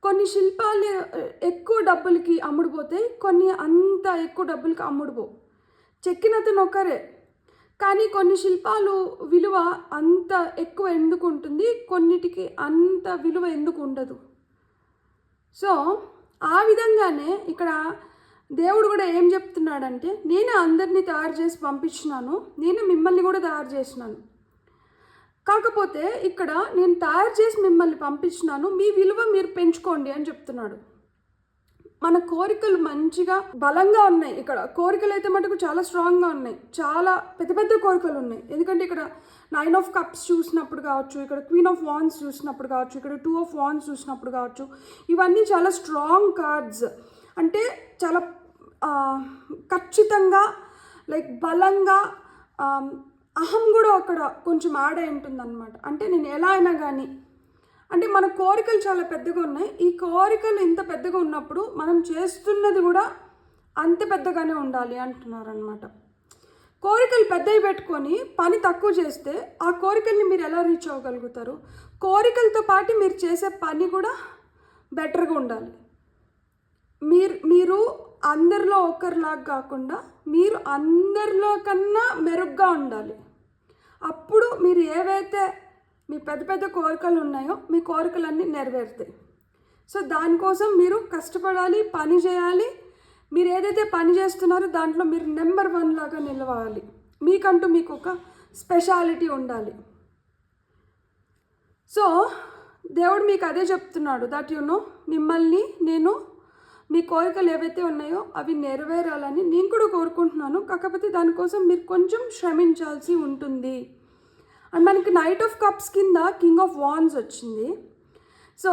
కొన్ని శిల్పాలు ఎక్కువ డబ్బులకి అమ్ముడుపోతాయి, కొన్ని అంత ఎక్కువ డబ్బులకి అమ్ముడుపో. చెక్కినతను ఒకరే, కానీ కొన్ని శిల్పాలు విలువ అంత ఎక్కువ ఎందుకు ఉంటుంది, కొన్నిటికి అంత విలువ ఎందుకు ఉండదు. సో ఆ విధంగానే ఇక్కడ దేవుడు కూడా ఏం చెప్తున్నాడంటే, నేనే అందరినీ తయారు చేసి పంపించినాను, నేనే మిమ్మల్ని కూడా తయారు చేసినాను. కాకపోతే ఇక్కడ నేను తయారు చేసి మిమ్మల్ని పంపించినాను, మీ విలువ మీరు పెంచుకోండి అని చెప్తున్నాడు. మన కోరికలు మంచిగా బలంగా ఉన్నాయి. ఇక్కడ కోరికలు అయితే మటుకు చాలా స్ట్రాంగ్గా ఉన్నాయి, చాలా పెద్ద పెద్ద కోరికలు ఉన్నాయి. ఎందుకంటే ఇక్కడ 9 of Cups చూసినప్పుడు కావచ్చు, ఇక్కడ Queen of Wands చూసినప్పుడు కావచ్చు, ఇక్కడ 2 of Wands చూసినప్పుడు కావచ్చు, ఇవన్నీ చాలా స్ట్రాంగ్ కార్డ్స్. అంటే చాలా ఖచ్చితంగా లైక్ బలంగా అహం కూడా అక్కడ కొంచెం యాడ్ అయి ఉంటుందన్నమాట. అంటే నేను ఎలా అయినా కానీ, అంటే మన కోరికలు చాలా పెద్దగా ఉన్నాయి. ఈ కోరికలు ఇంత పెద్దగా ఉన్నప్పుడు మనం చేస్తున్నది కూడా అంత పెద్దగానే ఉండాలి అంటున్నారనమాట. కోరికలు పెద్దవి పెట్టుకొని పని తక్కువ చేస్తే ఆ కోరికల్ని మీరు ఎలా రీచ్ అవ్వగలుగుతారు? కోరికలతో పాటు మీరు చేసే పని కూడా బెటర్గా ఉండాలి. మీరు అందరిలో ఒకరిలాగా కాకుండా మీరు అందరిలో కన్నా మెరుగ్గా ఉండాలి. అప్పుడు మీరు ఏవైతే మీ పెద్ద పెద్ద కోరికలు ఉన్నాయో మీ కోరికలన్నీ నెరవేరుతాయి. సో దానికోసం మీరు కష్టపడాలి, పని చేయాలి. మీరు ఏదైతే పని చేస్తున్నారో దాంట్లో మీరు నెంబర్ 1 లాగా నిలవాలి. మీకంటూ మీకు ఒక స్పెషాలిటీ ఉండాలి. సో దేవుడు మీకు అదే చెప్తున్నాడు, దట్ మిమ్మల్ని నేను మీ కోరికలు ఏవైతే ఉన్నాయో అవి నెరవేరాలని నేను కూడా కోరుకుంటున్నాను. కాకపోతే దానికోసం మీరు కొంచెం శ్రమించాల్సి ఉంటుంది. అండ్ మనకి నైట్ ఆఫ్ కప్స్ కింద కింగ్ ఆఫ్ వాండ్స్ వచ్చింది. సో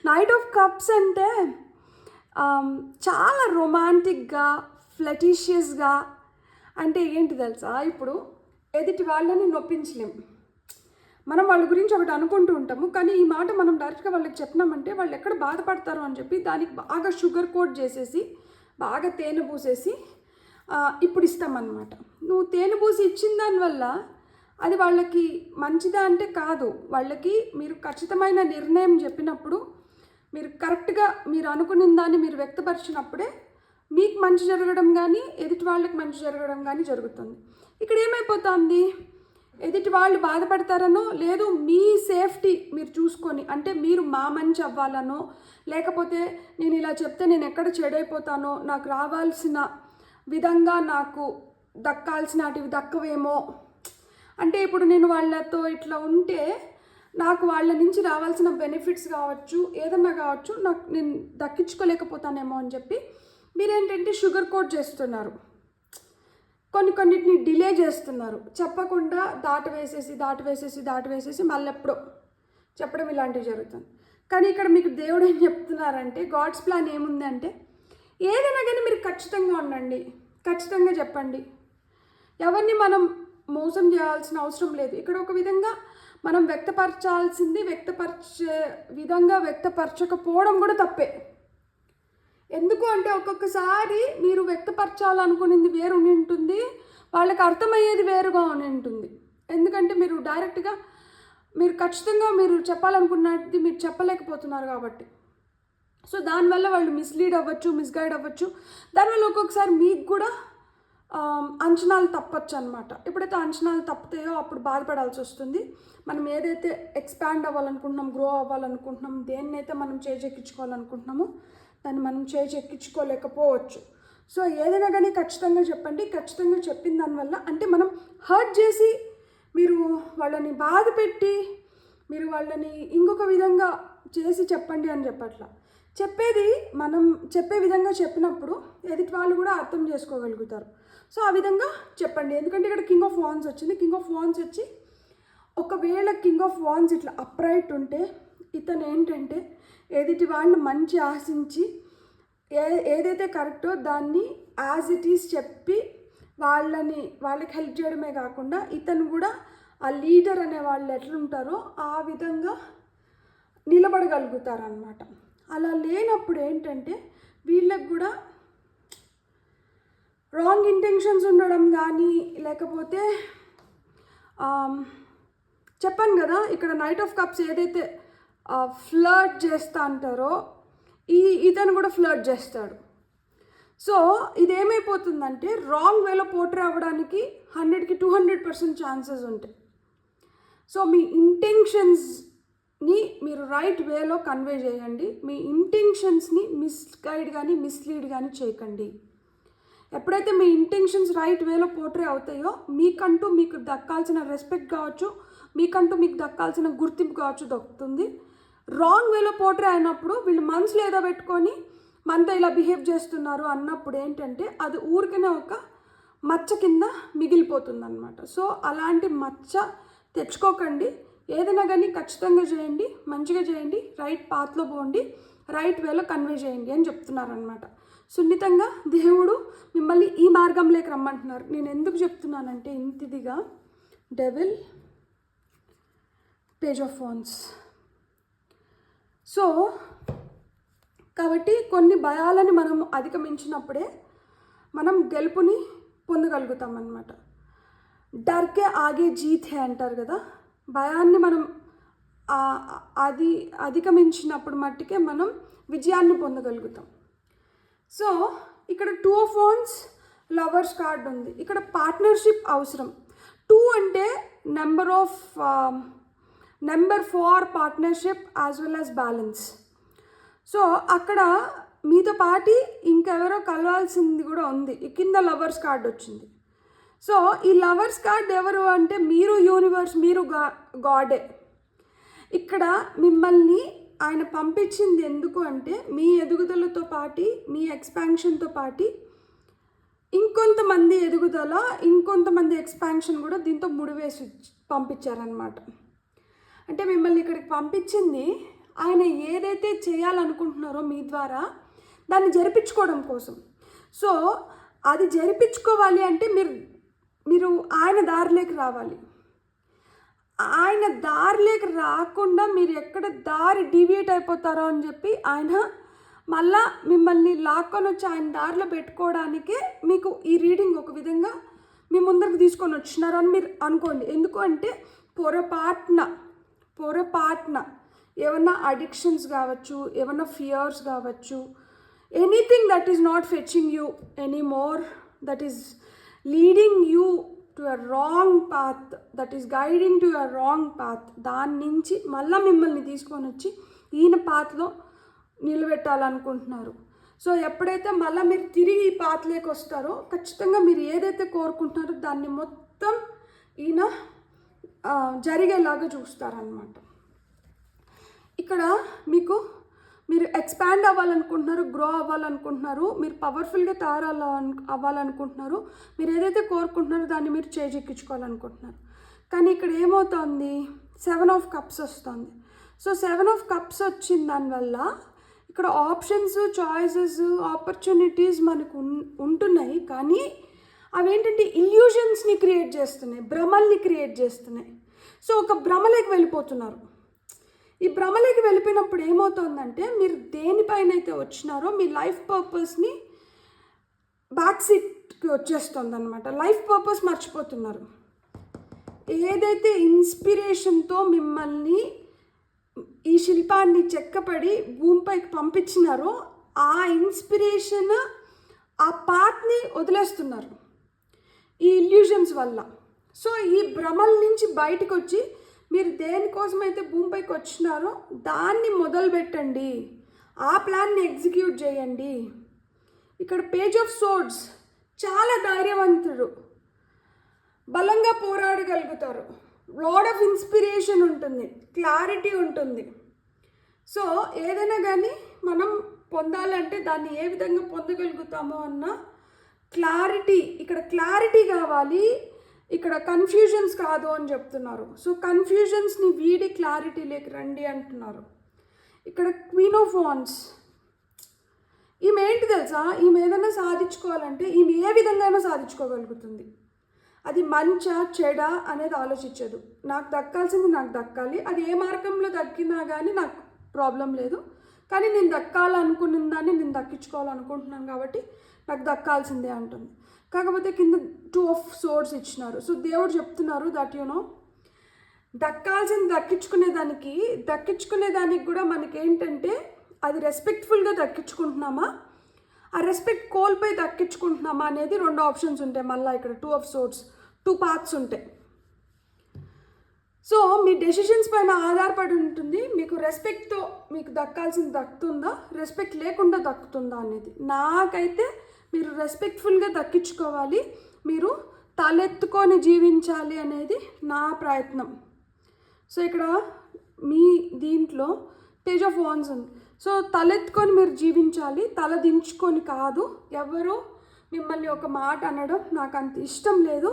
నైట్ ఆఫ్ కప్స్ అంటే చాలా రొమాంటిక్గా, ఫ్లటిషియస్గా. అంటే ఏంటి తెలుసా, ఇప్పుడు ఎదుటి వాళ్ళని నొప్పించలేం. మనం వాళ్ళ గురించి ఒకటి అనుకుంటూ ఉంటాము, కానీ ఈ మాట మనం డైరెక్ట్గా వాళ్ళకి చెప్పినామంటే వాళ్ళు ఎక్కడ బాధపడతారు అని చెప్పి దానికి బాగా షుగర్ కోట్ చేసేసి, బాగా తేనె పూసేసి ఇప్పుడు ఇస్తామన్నమాట. నువ్వు తేనె పూసి ఇచ్చిన దానివల్ల అది వాళ్ళకి మంచిదా అంటే కాదు. వాళ్ళకి మీరు ఖచ్చితమైన నిర్ణయం చెప్పినప్పుడు, మీరు కరెక్ట్గా మీరు అనుకున్న దాన్ని మీరు వ్యక్తపరిచినప్పుడే మీకు మంచి జరగడం కానీ ఎదుటి వాళ్ళకి మంచి జరగడం కానీ జరుగుతుంది. ఇక్కడ ఏమైపోతుంది, ఎదుటి వాళ్ళు బాధపడతారనో, లేదు మీ సేఫ్టీ మీరు చూసుకొని, అంటే మీరు మా మంచి అవ్వాలనో, లేకపోతే నేను ఇలా చెప్తే నేను ఎక్కడ చెడైపోతానో, నాకు రావాల్సిన విధంగా నాకు దక్కాల్సినటివి దక్కవేమో, అంటే ఇప్పుడు నేను వాళ్ళతో ఇట్లా ఉంటే నాకు వాళ్ళ నుంచి రావాల్సిన బెనిఫిట్స్ కావచ్చు, ఏదన్నా కావచ్చు, నాకు నేను దక్కించుకోలేకపోతానేమో అని చెప్పి మీరేంటంటే షుగర్ కోట్ చేస్తున్నారు. కొన్నిటిని డిలే చేస్తున్నారు. చెప్పకుండా దాటి వేసేసి మళ్ళీ ఎప్పుడో చెప్పడం ఇలాంటివి జరుగుతుంది. కానీ ఇక్కడ మీకు దేవుడు ఏం చెప్తున్నారంటే, గాడ్స్ ప్లాన్ ఏముందంటే, ఏదైనా కానీ మీరు ఖచ్చితంగా ఉండండి, ఖచ్చితంగా చెప్పండి. ఎవరిని మనం మోసం చేయాల్సిన అవసరం లేదు. ఇక్కడ ఒక విధంగా మనం వ్యక్తపరచాల్సింది వ్యక్తపరిచే విధంగా వ్యక్తపరచకపోవడం కూడా తప్పే. ఎందుకు అంటే ఒక్కొక్కసారి మీరు వ్యక్తపరచాలనుకునేది వేరు ఉంటుంది, వాళ్ళకి అర్థమయ్యేది వేరుగా ఉంటుంది. ఎందుకంటే మీరు డైరెక్ట్గా మీరు ఖచ్చితంగా మీరు చెప్పాలనుకున్నది మీరు చెప్పలేకపోతున్నారు కాబట్టి. సో దానివల్ల వాళ్ళు మిస్లీడ్ అవ్వచ్చు, మిస్గైడ్ అవ్వచ్చు. దానివల్ల ఒక్కొక్కసారి మీకు కూడా అంచనాలు తప్పచ్చు అనమాట. ఎప్పుడైతే అంచనాలు తప్పుతాయో అప్పుడు బాధపడాల్సి వస్తుంది. మనం ఏదైతే ఎక్స్పాండ్ అవ్వాలనుకుంటున్నాం, గ్రో అవ్వాలనుకుంటున్నాం, దేన్నైతే మనం చేజెక్కించుకోవాలనుకుంటున్నామో దాన్ని మనం చేజెక్కించుకోలేకపోవచ్చు. సో ఏదైనా కానీ ఖచ్చితంగా చెప్పండి. ఖచ్చితంగా చెప్పిన దానివల్ల, అంటే మనం హర్ట్ చేసి మీరు వాళ్ళని బాధ పెట్టి మీరు వాళ్ళని ఇంకొక విధంగా చేసి చెప్పండి అని చెప్పట్లా. చెప్పేది మనం చెప్పే విధంగా చెప్పినప్పుడు ఎదుటి వాళ్ళు కూడా అర్థం చేసుకోగలుగుతారు. సో ఆ విధంగా చెప్పండి. ఎందుకంటే ఇక్కడ కింగ్ ఆఫ్ వాండ్స్ వచ్చింది. కింగ్ ఆఫ్ వాండ్స్ వచ్చి, ఒకవేళ కింగ్ ఆఫ్ వాండ్స్ ఇట్లా అప్రైట్ ఉంటే ఇతను ఏంటంటే ఎదుటి వాళ్ళని మంచి ఆశించి ఏదైతే కరెక్టో దాన్ని యాజ్ ఇట్ ఈస్ చెప్పి వాళ్ళకి హెల్ప్ చేయడమే కాకుండా ఇతను కూడా ఆ లీడర్ అనే వాళ్ళు ఎట్లుంటారో ఆ విధంగా నిలబడగలుగుతారనమాట. అలా లేనప్పుడు ఏంటంటే వీళ్ళకి కూడా రాంగ్ ఇంటెన్షన్స్ ఉండడం కానీ, లేకపోతే చెప్పాను కదా ఇక్కడ నైట్ ఆఫ్ కప్స్ ఏదైతే ఫ్లర్ట్ చేస్తా అంటారో ఇతను కూడా ఫ్లర్ట్ చేస్తాడు. సో ఇదేమైపోతుందంటే రాంగ్ వేలో పోర్ట్రే అవ్వడానికి 100కి 200% ఛాన్సెస్ ఉంటాయి. సో మీ ఇంటెన్షన్స్ మీరు రైట్ వేలో కన్వే చేయండి. మీ ఇంటెన్షన్స్ని మిస్గైడ్ కానీ మిస్లీడ్ కానీ చేయకండి. ఎప్పుడైతే మీ ఇంటెన్షన్స్ రైట్ వేలో పోర్ట్రే అవుతాయో మీకంటూ మీకు దక్కాల్సిన రెస్పెక్ట్ కావచ్చు, మీకంటూ మీకు దక్కాల్సిన గుర్తింపు కావచ్చు దక్కుతుంది. రాంగ్ వేలో పోర్ట్రే అయినప్పుడు వీళ్ళు మనసులో ఏదో పెట్టుకొని మనతో ఇలా బిహేవ్ చేస్తున్నారు అన్నప్పుడు ఏంటంటే అది ఊరికనే ఒక మచ్చ కింద మిగిలిపోతుంది అనమాట. సో అలాంటి మచ్చ తెచ్చుకోకండి. ఏదైనా కానీ ఖచ్చితంగా చేయండి, మంచిగా చేయండి, రైట్ పాత్లో పోండి, రైట్ వేలో కన్వే చేయండి అని చెప్తున్నారనమాట. సున్నితంగా దేవుడు మిమ్మల్ని ఈ మార్గంలోకి రమ్మంటున్నారు. నేను ఎందుకు చెప్తున్నానంటే ఇంతిదిగా devil, page of wands. So కాబట్టి కొన్ని భయాలని మనం అధిగమించినప్పుడే మనం గెలుపుని పొందగలుగుతాం అన్నమాట. డర్కే ఆగే జీత్ హే అంటారు కదా. భయాన్ని మనం అది అధిగమించినప్పుడు మట్టుకే మనం విజయాన్ని పొందగలుగుతాం. సో ఇక్కడ 2 of Wands లవర్స్ కార్డ్ ఉంది. ఇక్కడ పార్ట్నర్షిప్ అవసరం. 2 అంటే number for partnership as well as balance. So అక్కడ మీతో పాటి ఇంకెవరో కలవాల్సింది కూడా ఉంది. కింద లవర్స్ కార్డ్ వచ్చింది. సో ఈ లవర్స్ కార్డ్ ఎవరు అంటే మీరు యూనివర్స్, మీరు గాడే. ఇక్కడ మిమ్మల్ని ఆయన పంపించింది ఎందుకు అంటే మీ ఎదుగుదలతో పాటి, మీ ఎక్స్పాన్షన్తో పాటి ఇంకొంతమంది ఎదుగుదల, ఇంకొంతమంది ఎక్స్పాన్షన్ కూడా దీంతో ముడివేసి పంపించారనమాట. అంటే మిమ్మల్ని ఇక్కడికి పంపించింది ఆయన ఏదైతే చేయాలనుకుంటున్నారో మీ ద్వారా దాన్ని జరిపించుకోవడం కోసం. సో అది జరిపించుకోవాలి అంటే మీరు ఆయన దారిలోకి రావాలి. ఆయన దారిలోకి రాకుండా మీరు ఎక్కడ దారి డీవియేట్ అయిపోతారో అని చెప్పి ఆయన మళ్ళా మిమ్మల్ని లాక్కొని వచ్చి ఆయన దారిలో పెట్టుకోవడానికే మీకు ఈ రీడింగ్ ఒక విధంగా మీ ముందరికి తీసుకొని వచ్చినారు అని మీరు అనుకోండి. ఎందుకు అంటే పొరపాటున ఏమన్నా అడిక్షన్స్ కావచ్చు, ఏమన్నా ఫియర్స్ కావచ్చు, anything that is not fetching you any more, that is leading you to a wrong path, that is guiding to a wrong path, దాని నుంచి మళ్ళీ మిమ్మల్ని తీసుకొని వచ్చి ఈయన పాత్లో నిలబెట్టాలనుకుంటున్నారు. సో ఎప్పుడైతే మళ్ళీ మీరు తిరిగి ఈ పాత్లోకి వస్తారో ఖచ్చితంగా మీరు ఏదైతే కోరుకుంటున్నారో దాన్ని మొత్తం ఈయన జరిగేలాగా చూస్తారనమాట. ఇక్కడ మీరు ఎక్స్పాండ్ అవ్వాలనుకుంటున్నారు, గ్రో అవ్వాలనుకుంటున్నారు, మీరు పవర్ఫుల్గా అవ్వాలనుకుంటున్నారు, మీరు ఏదైతే కోరుకుంటున్నారో దాన్ని మీరు చేజెక్కించుకోవాలనుకుంటున్నారు. కానీ ఇక్కడ ఏమవుతుంది, 7 of Cups వస్తుంది. సో 7 of Cups వచ్చిన దానివల్ల ఇక్కడ ఆప్షన్స్, చాయిసెస్, ఆపర్చునిటీస్ మనకు ఉంటున్నాయి. కానీ అవేంటంటే ఇల్యూజన్స్ని క్రియేట్ చేస్తున్నాయి, భ్రమల్ని క్రియేట్ చేస్తున్నాయి. సో ఒక భ్రమలోకి వెళ్ళిపోతున్నారు. ఈ భ్రమలోకి వెళ్ళిపోయినప్పుడు ఏమవుతుందంటే మీరు దేనిపైన అయితే వచ్చినారో మీ లైఫ్ పర్పస్ని బ్యాక్ సీట్కి వచ్చేస్తుంది అనమాట. లైఫ్ పర్పస్ మర్చిపోతున్నారు. ఏదైతే ఇన్స్పిరేషన్తో మిమ్మల్ని ఈ శిల్పాన్ని చెక్కపడి భూమిపైకి పంపించినారో ఆ ఇన్స్పిరేషన్, ఆ పాత్ని వదిలేస్తున్నారు ఈ ఇల్యూషన్స్ వల్ల. సో ఈ భ్రమల నుంచి బయటకు వచ్చి మీరు దేనికోసమైతే భూమిపైకి వచ్చినారో దాన్ని మొదలు పెట్టండి, ఆ ప్లాన్ని ఎగ్జిక్యూట్ చేయండి. ఇక్కడ పేజ్ ఆఫ్ సోర్డ్స్, చాలా ధైర్యవంతుడు, బలంగా పోరాడగలుగుతారు, లాడ్ ఆఫ్ ఇన్స్పిరేషన్ ఉంటుంది, క్లారిటీ ఉంటుంది. సో ఏదైనా కానీ మనం పొందాలంటే దాన్ని ఏ విధంగా పొందగలుగుతామో అన్న క్లారిటీ, ఇక్కడ క్లారిటీ కావాలి, ఇక్కడ కన్ఫ్యూజన్స్ కాదు అని చెప్తున్నారు. సో కన్ఫ్యూజన్స్ని వీడి క్లారిటీలోకి రండి అంటున్నారు. ఇక్కడ క్వీన్ ఆఫ్ వాండ్స్, ఈమె ఏంటి తెలుసా, ఈమె ఏదైనా సాధించుకోవాలంటే ఈమె ఏ విధంగా సాధించుకోగలుగుతుంది. అది మంచా చెడా అనేది ఆలోచించదు. నాకు దక్కాల్సింది నాకు దక్కాలి, అది ఏ మార్గంలో దక్కినా కానీ నాకు ప్రాబ్లం లేదు, కానీ నేను దక్కాలనుకున్న దాన్ని నేను దక్కించుకోవాలనుకుంటున్నాను కాబట్టి నాకు దక్కాల్సిందే అంటుంది. కాకపోతే కింద 2 of Swords ఇచ్చినారు. సో దేవుడు చెప్తున్నారు దట్ దక్కాల్సింది దక్కించుకునేదానికి కూడా మనకేంటంటే అది రెస్పెక్ట్ఫుల్గా దక్కించుకుంటున్నామా, ఆ రెస్పెక్ట్ కోల్పోయి దక్కించుకుంటున్నామా అనేది 2 ఆప్షన్స్ ఉంటాయి. మళ్ళీ ఇక్కడ 2 of Swords, 2 paths ఉంటాయి. సో మీ డెసిషన్స్ పైన ఆధారపడి ఉంటుంది. మీకు రెస్పెక్ట్తో మీకు దక్కాల్సింది దక్కుతుందా, రెస్పెక్ట్ లేకుండా దక్కుతుందా అనేది. నాకైతే మీరు రెస్పెక్ట్ఫుల్గా దక్కించుకోవాలి, మీరు తలెత్తుకొని జీవించాలి అనేది నా ప్రయత్నం. సో ఇక్కడ మీ దీంట్లో పేజ్ ఆఫ్ వాన్స్ ఉంది. సో తలెత్తుకొని మీరు జీవించాలి, తల దించుకొని కాదు. ఎవరు మిమ్మల్ని ఒక మాట అనడం నాకు అంత ఇష్టం లేదు.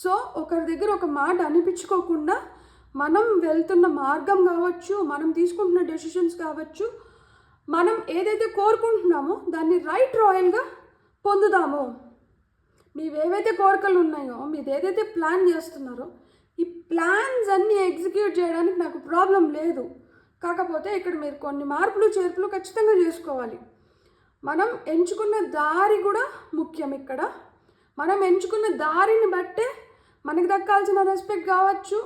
సో ఒకరి దగ్గర ఒక మాట అనిపించుకోకుండా మనం వెళ్తున్న మార్గం కావచ్చు, మనం తీసుకుంటున్న డెసిషన్స్ కావచ్చు, మనం ఏదైతే కోరుకుంటున్నామో దాన్ని రైట్ రాయల్గా పొందుదాము. మీవేవైతే కోరికలు ఉన్నాయో, మీరు ఏదైతే ప్లాన్ చేస్తున్నారో, ఈ ప్లాన్స్ అన్నీ ఎగ్జిక్యూట్ చేయడానికి నాకు ప్రాబ్లం లేదు. కాకపోతే ఇక్కడ మీరు కొన్ని మార్పులు చేర్పులు ఖచ్చితంగా చేసుకోవాలి. మనం ఎంచుకున్న దారి కూడా ముఖ్యం. ఇక్కడ మనం ఎంచుకున్న దారిని బట్టే మనకి దక్కాల్సిన రెస్పెక్ట్ కావచ్చు,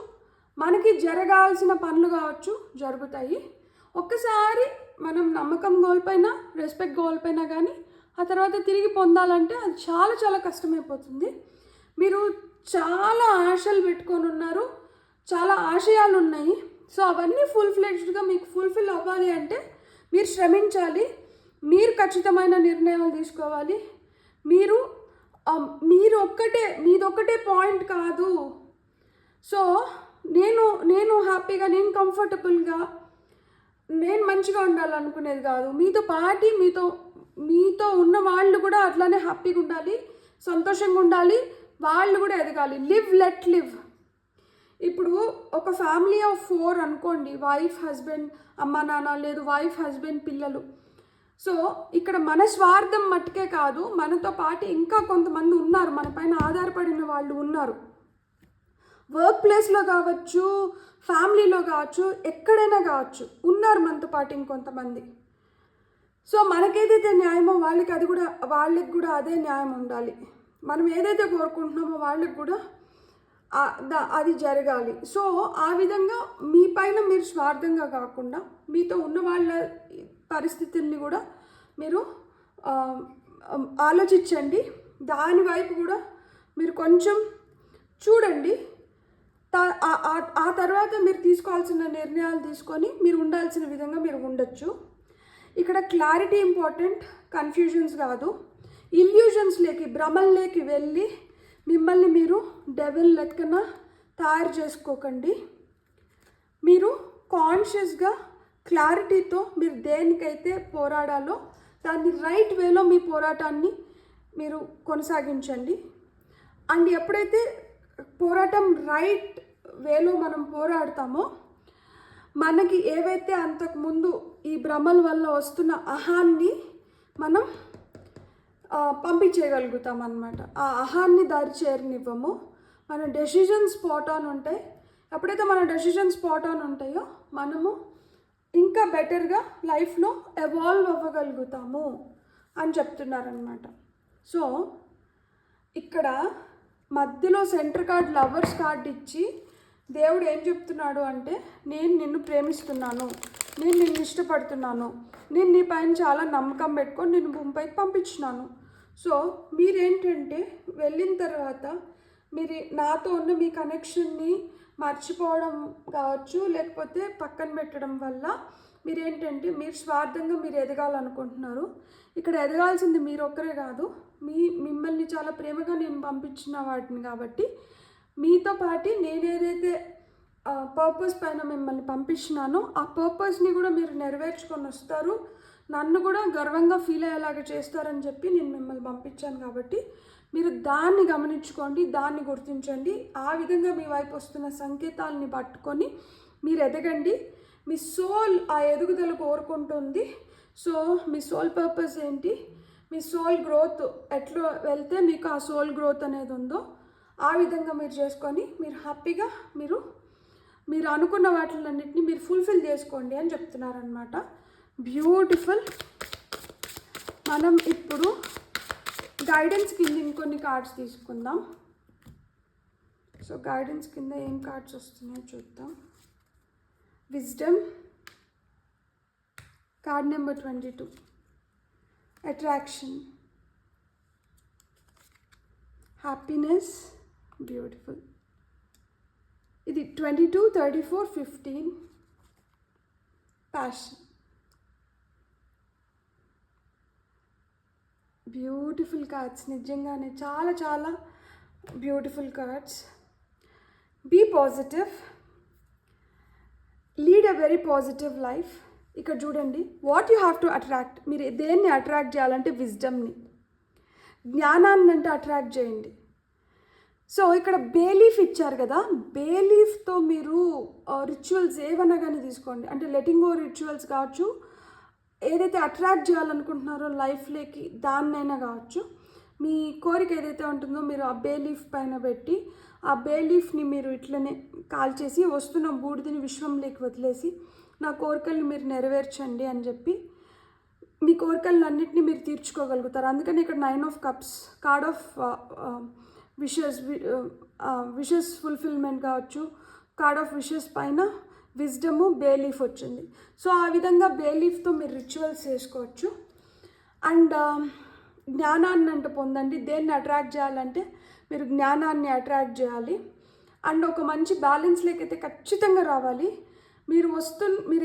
మనకి జరగాల్సిన పనులు కావచ్చు జరుగుతాయి. ఒక్కసారి మనం నమ్మకం కోల్పోయినా, రెస్పెక్ట్ కోల్పోయినా కానీ ఆ తర్వాత తిరిగి పొందాలంటే అది చాలా చాలా కష్టమైపోతుంది. మీరు చాలా ఆశలు పెట్టుకొని ఉన్నారు, చాలా ఆశయాలు ఉన్నాయి. సో అవన్నీ ఫుల్ ఫ్లెడ్జ్డ్గా మీకు ఫుల్ఫిల్ అవ్వాలి అంటే మీరు శ్రమించాలి, మీరు ఖచ్చితమైన నిర్ణయాలు తీసుకోవాలి. మీదొక్కటే పాయింట్ కాదు. సో నేను హ్యాపీగా, నేను కంఫర్టబుల్గా, నేను మంచిగా ఉండాలనుకునేది కాదు. మీతో ఉన్న వాళ్ళు కూడా అట్లానే హ్యాపీగా ఉండాలి, సంతోషంగా ఉండాలి, వాళ్ళు కూడా ఎదగాలి. Live let live. ఇప్పుడు ఒక ఫ్యామిలీ ఆఫ్ 4 అనుకోండి, వైఫ్ హస్బెండ్, అమ్మ నాన్న, లేదు వైఫ్ హస్బెండ్ పిల్లలు. సో ఇక్కడ మన స్వార్థం మట్టుకే కాదు, మనతో పాటు ఇంకా కొంతమంది ఉన్నారు, మన పైన ఆధారపడిన వాళ్ళు ఉన్నారు. వర్క్ ప్లేస్లో కావచ్చు, ఫ్యామిలీలో కావచ్చు, ఎక్కడైనా కావచ్చు, ఉన్నారు మనతో పాటు ఇంకొంతమంది. సో మనకేదైతే న్యాయమో వాళ్ళకి కూడా అదే న్యాయం ఉండాలి. మనం ఏదైతే కోరుకుంటున్నామో వాళ్ళకి కూడా అది జరగాలి. సో ఆ విధంగా మీ పైన మీరు స్వార్థంగా కాకుండా మీతో ఉన్న వాళ్ళ పరిస్థితుల్ని కూడా మీరు ఆలోచించండి. దాని వైపు కూడా మీరు కొంచెం చూడండి. ఆ తర్వాత మీరు తీసుకోవాల్సిన నిర్ణయాలు తీసుకొని మీరు ఉండాల్సిన విధంగా మీరు ఉండొచ్చు. ఇక్కడ క్లారిటీ ఇంపార్టెంట్, కన్ఫ్యూజన్స్ కాదు. ఇల్యూజన్స్లోకి, భ్రమల్లోకి వెళ్ళి మిమ్మల్ని మీరు డెవిల్ లెక్కన తయారు చేసుకోకండి. మీరు కాన్షియస్గా, క్లారిటీతో మీరు దేనికైతే పోరాడాలో దాన్ని రైట్ వేలో మీ పోరాటాన్ని మీరు కొనసాగించండి. అండ్ ఎప్పుడైతే పోరాటం రైట్ వేలో మనం పోరాడతామో మనకి ఏవైతే అంతకుముందు ఈ భ్రమల వల్ల వస్తున్న అహాన్ని మనం పంపించేయగలుగుతాం అన్నమాట. ఆ అహాన్ని దారి చేరనివ్వము. మన డెసిషన్స్ స్పాట్ ఆన్ ఉంటాయి. ఎప్పుడైతే మన డెసిషన్స్ స్పాట్ ఆన్ ఉంటాయో మనము ఇంకా బెటర్గా లైఫ్లో ఎవాల్వ్ అవ్వగలుగుతాము అని చెప్తున్నారనమాట. సో ఇక్కడ మధ్యలో సెంటర్ కార్డ్, లవర్స్ కార్డ్ ఇచ్చి దేవుడు ఏం చెప్తున్నాడు అంటే, నేను నిన్ను ప్రేమిస్తున్నాను, నేను నిన్ను ఇష్టపడుతున్నాను, నేను నీ పైన చాలా నమ్మకం పెట్టుకొని నిన్ను భూమిపైకి పంపించినాను. సో మీరేంటంటే వెళ్ళిన తర్వాత మీరు నాతో ఉన్న మీ కనెక్షన్ని మర్చిపోవడం కావచ్చు, లేకపోతే పక్కన పెట్టడం వల్ల మీరేంటంటే మీరు స్వార్థంగా మీరు ఎదగాలనుకుంటున్నారు. ఇక్కడ ఎదగాల్సింది మీరు ఒక్కరే కాదు, మిమ్మల్ని చాలా ప్రేమగా నేను పంపించిన వాటిని. కాబట్టి మీతో పాటు నేను ఏదైతే పర్పస్ పైన మిమ్మల్ని పంపించినానో ఆ పర్పస్ని కూడా మీరు నెరవేర్చుకొని వస్తారు, నన్ను కూడా గర్వంగా ఫీల్ అయ్యేలాగా చేస్తారని చెప్పి నేను మిమ్మల్ని పంపించాను. కాబట్టి మీరు దాన్ని గమనించుకోండి, దాన్ని గుర్తించండి. ఆ విధంగా మీ వైపు వస్తున్న సంకేతాలని పట్టుకొని మీరు ఎదగండి. మీ సోల్ ఆ ఎదుగుదల కోరుకుంటుంది. సో మీ సోల్ పర్పస్ ఏంటి, మీ సోల్ గ్రోత్ ఎట్లా వెళ్తే మీకు ఆ సోల్ గ్రోత్ అనేది ఉందో ఆ విధంగా మీరు చేసుకొని మీరు హ్యాపీగా మీరు అనుకున్న వాటిలన్నింటినీ మీరు ఫుల్ఫిల్ చేసుకోండి అని చెప్తున్నారనమాట. బ్యూటిఫుల్. మనం ఇప్పుడు గైడెన్స్ కింద ఇంకొన్ని కార్డ్స్ తీసుకుందాం. సో గైడెన్స్ కింద ఏం కార్డ్స్ వస్తున్నాయో చూద్దాం. Wisdom card number 22, attraction, happiness, beautiful, ఇది 22, 34, 15 ప్యాషన్. బ్యూటిఫుల్ కార్డ్స్, నిజంగానే చాలా చాలా beautiful cards. Be positive, lead a very positive life. ఇక్కడ చూడండి, what you have to attract. మీరు దేన్ని అట్రాక్ట్ చేయాలంటే విజ్డమ్ని, జ్ఞానాన్ని అంటే అట్రాక్ట్ చేయండి. సో ఇక్కడ బేలీఫ్ ఇచ్చారు కదా, బేలీఫ్తో మీరు రిచువల్స్ ఏవైనా కానీ తీసుకోండి. అంటే లెటింగ్ గో రిచువల్స్ కావచ్చు, ఏదైతే అట్రాక్ట్ చేయాలనుకుంటున్నారో లైఫ్లోకి దాన్నైనా కావచ్చు. మీ కోరిక ఏదైతే ఉంటుందో మీరు ఆ బేలీఫ్ పైన పెట్టి, ఆ బేలీఫ్ని మీరు ఇట్లనే కాల్చేసి వస్తున్న బూడిదని విశ్వంలోకి వదిలేసి, నా కోరికల్ని మీరు నెరవేర్చండి అని చెప్పి మీ కోరికలన్నింటినీ మీరు తీర్చుకోగలుగుతారు. అందుకని ఇక్కడ 9 of Cups, card of wishes fulfilment కావచ్చు, కార్డ్ ఆఫ్ విషెస్ పైన విజ్డము, బేలీఫ్ వచ్చింది. సో ఆ విధంగా బేలీఫ్తో మీరు రిచువల్స్ చేసుకోవచ్చు. అండ్ జ్ఞానాన్ని అంటే పొందండి. దేన్ని అట్రాక్ట్ చేయాలంటే మీరు జ్ఞానాన్ని అట్రాక్ట్ చేయాలి. అండ్ ఒక మంచి బ్యాలెన్స్లోకి అయితే ఖచ్చితంగా రావాలి. మీరు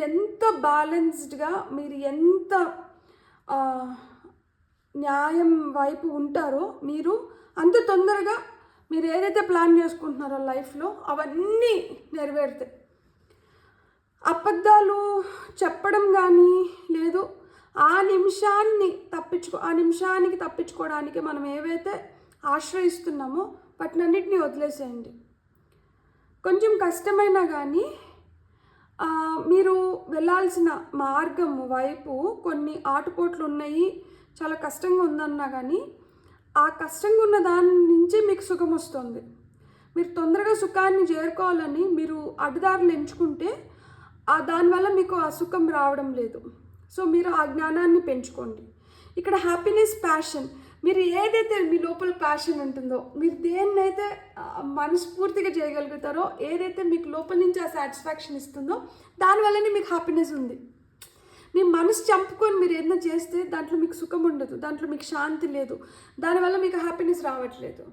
ఎంత బ్యాలెన్స్డ్గా, మీరు ఎంత న్యాయం వైపు ఉంటారో మీరు అంత తొందరగా మీరు ఏదైతే ప్లాన్ చేసుకుంటున్నారో లైఫ్లో అవన్నీ నెరవేరుతాయి. అబద్ధాలు చెప్పడం కానీ లేదు, ఆ నిమిషానికి తప్పించుకోవడానికి మనం ఏవైతే ఆశ్రయిస్తున్నామో వాటినన్నిటినీ వదిలేసేయండి. కొంచెం కష్టమైనా కానీ మీరు వెళ్ళాల్సిన మార్గం వైపు కొన్ని ఆటుపోట్లు ఉన్నాయి, చాలా కష్టంగా ఉందన్నా కానీ ఆ కష్టంగా ఉన్న దాని నుంచి మీకు సుఖం వస్తుంది. మీరు తొందరగా సుఖాన్ని చేరుకోవాలని మీరు అడ్డదారులు ఎంచుకుంటే దానివల్ల మీకు ఆ సుఖం రావడం లేదు. సో మీరు ఆ జ్ఞానాన్ని పెంచుకోండి. ఇక్కడ హ్యాపీనెస్, ప్యాషన్, మీరు ఏదైతే మీ లోపల ప్యాషన్ ఉంటుందో, మీరు దేన్నైతే మనస్ఫూర్తిగా చేయగలుగుతారో, ఏదైతే మీకు లోపల నుంచి ఆ సాటిస్ఫాక్షన్ ఇస్తుందో దానివల్లనే మీకు హ్యాపీనెస్ ఉంది. మీ మనసు చంపుకొని మీరు ఏదైనా చేస్తే దాంట్లో మీకు సుఖం ఉండదు, దాంట్లో మీకు శాంతి లేదు, దానివల్ల మీకు హ్యాపీనెస్ రావట్లేదు.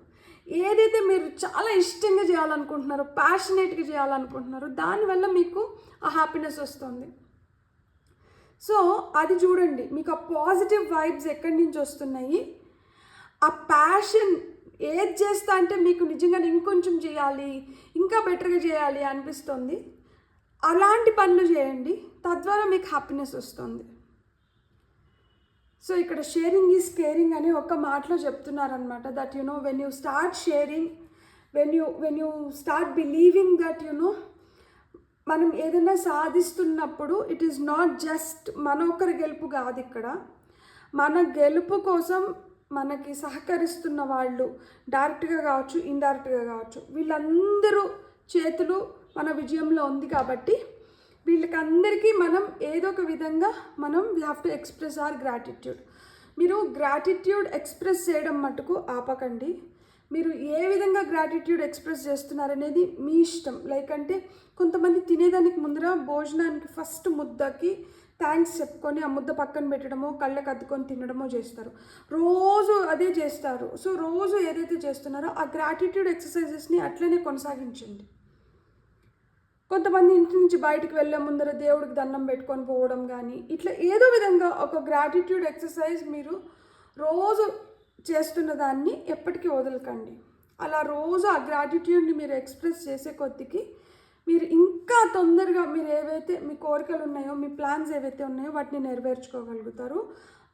ఏదైతే మీరు చాలా ఇష్టంగా చేయాలనుకుంటున్నారో, ప్యాషనేట్గా చేయాలనుకుంటున్నారో దానివల్ల మీకు ఆ హ్యాపీనెస్ వస్తుంది. సో అది చూడండి, మీకు ఆ పాజిటివ్ వైబ్స్ ఎక్కడి నుంచి వస్తున్నాయి, ఆ ప్యాషన్ ఏది చేస్తా అంటే మీకు నిజంగా ఇంకొంచెం చేయాలి, ఇంకా బెటర్గా చేయాలి అనిపిస్తుంది. అలాంటి పనులు చేయండి, తద్వారా మీకు హ్యాపీనెస్ వస్తుంది. సో ఇక్కడ షేరింగ్ ఈజ్ కేరింగ్ అని ఒక మాటలో చెప్తున్నారనమాట. That when you start sharing, when you start believing that మనం ఏదైనా సాధిస్తున్నప్పుడు ఇట్ ఈస్ నాట్ జస్ట్ మన ఒక్కరి గెలుపు కాదు. ఇక్కడ మన గెలుపు కోసం మనకి సహకరిస్తున్న వాళ్ళు డైరెక్ట్గా కావచ్చు, ఇండైరెక్ట్గా కావచ్చు, వీళ్ళందరూ చేతులు మన విజయంలో ఉంది. కాబట్టి వీళ్ళకందరికీ మనం ఏదో ఒక విధంగా we have to express our gratitude. మీరు గ్రాటిట్యూడ్ ఎక్స్ప్రెస్ చేయడం మటుకు ఆపకండి. మీరు ఏ విధంగా గ్రాటిట్యూడ్ ఎక్స్ప్రెస్ చేస్తున్నారనేది మీ ఇష్టం. లైక్ అంటే కొంతమంది తినేదానికి ముందర భోజనానికి ఫస్ట్ ముద్దకి థ్యాంక్స్ చెప్పుకొని ఆ ముద్ద పక్కన పెట్టడమో, కళ్ళకి అద్దుకొని తినడమో చేస్తారు. రోజు అదే చేస్తారు. సో రోజు ఏదైతే చేస్తున్నారో ఆ గ్రాటిట్యూడ్ ఎక్సర్సైజెస్ని అట్లనే కొనసాగించండి. కొంతమంది ఇంటి నుంచి బయటకు వెళ్ళే ముందర దేవుడికి దండం పెట్టుకొని పోవడం కానీ, ఇట్లా ఏదో విధంగా ఒక గ్రాటిట్యూడ్ ఎక్సర్సైజ్ మీరు రోజు చేస్తున్న దాన్ని ఎప్పటికీ వదలకండి. అలా రోజు ఆ గ్రాటిట్యూడ్ని మీరు ఎక్స్ప్రెస్ చేసే కొద్దికి మీరు ఇంకా తొందరగా మీరు ఏవైతే మీ కోరికలు ఉన్నాయో, మీ ప్లాన్స్ ఏవైతే ఉన్నాయో వాటిని నెరవేర్చుకోగలుగుతారు.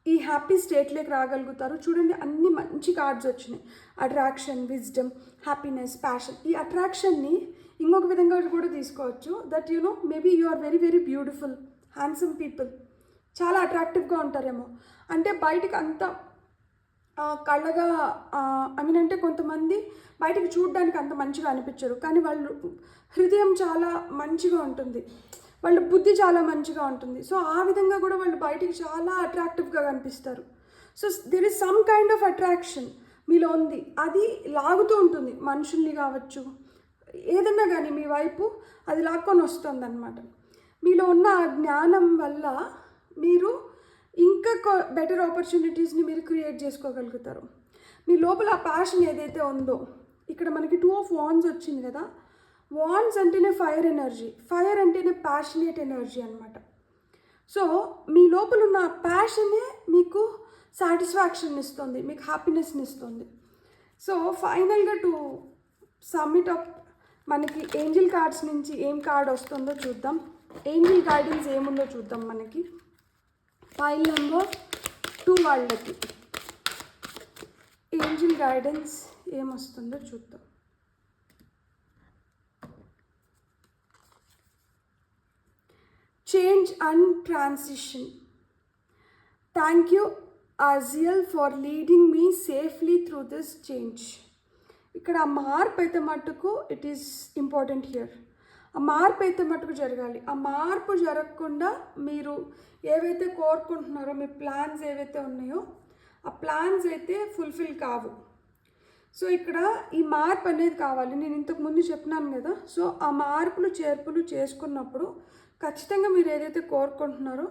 ఈ హ్యాపీ స్టేట్లోకి రాగలుగుతారు. చూడండి, అన్ని మంచి కార్డ్స్ వచ్చినాయి. Attraction, wisdom, happiness, passion. ఈ అట్రాక్షన్ని ఇంకొక విధంగా కూడా తీసుకోవచ్చు. That maybe you are very very beautiful, handsome people. చాలా అట్రాక్టివ్గా ఉంటారేమో. అంటే బయటకు అంత కళ్ళగా అంటే కొంతమంది బయటకు చూడడానికి అంత మంచిగా అనిపించరు, కానీ వాళ్ళు హృదయం చాలా మంచిగా ఉంటుంది, వాళ్ళ బుద్ధి చాలా మంచిగా ఉంటుంది. సో ఆ విధంగా కూడా వాళ్ళు బయటికి చాలా అట్రాక్టివ్గా కనిపిస్తారు. So there is some kind of attraction మీలో ఉంది. అది లాగుతూ ఉంటుంది, మనుషుల్ని కావచ్చు, ఏదన్నా కానీ మీ వైపు అది లాక్కొని వస్తుంది అన్నమాట. మీలో ఉన్న ఆ జ్ఞానం వల్ల మీరు ఇంకా బెటర్ ఆపర్చునిటీస్ని మీరు క్రియేట్ చేసుకోగలుగుతారు. మీ లోపల ఆ ప్యాషన్ ఏదైతే ఉందో, ఇక్కడ మనకి 2 of Wands వచ్చింది కదా, వాన్స్ అంటేనే ఫైర్ ఎనర్జీ, ఫైర్ అంటేనే ప్యాషనేట్ ఎనర్జీ అనమాట. సో మీ లోపల ఉన్న ప్యాషనే మీకు సాటిస్ఫాక్షన్ ఇస్తుంది, మీకు హ్యాపీనెస్ని ఇస్తుంది. సో ఫైనల్గా టు సబ్మిట్ అప్ మనకి ఏంజిల్ కార్డ్స్ నుంచి ఏం కార్డ్ వస్తుందో చూద్దాం. ఏంజిల్ గైడెన్స్ ఏముందో చూద్దాం. మనకి ఫైల్ నెంబర్ 2 వాళ్ళకి ఏంజిల్ గైడెన్స్ ఏమొస్తుందో చూద్దాం. Change and transition. Thank you Azrael for leading me safely through this change. ఇక్కడ ఆ మార్పు అయితే మట్టుకు ఇట్ ఈస్ ఇంపార్టెంట్ హియర్. ఆ మార్పు అయితే మట్టుకు జరగాలి. ఆ మార్పు జరగకుండా మీరు ఏవైతే కోరుకుంటున్నారో, మీ ప్లాన్స్ ఏవైతే ఉన్నాయో ఆ ప్లాన్స్ అయితే ఫుల్ఫిల్ కావు. సో ఇక్కడ ఈ మార్పు అనేది కావాలి. నేను ఇంతకు ముందు చెప్పినాను కదా. సో ఆ మార్పులు చేర్పులు చేసుకున్నప్పుడు ఖచ్చితంగా మీరు ఏదైతే కోరుకుంటున్నారో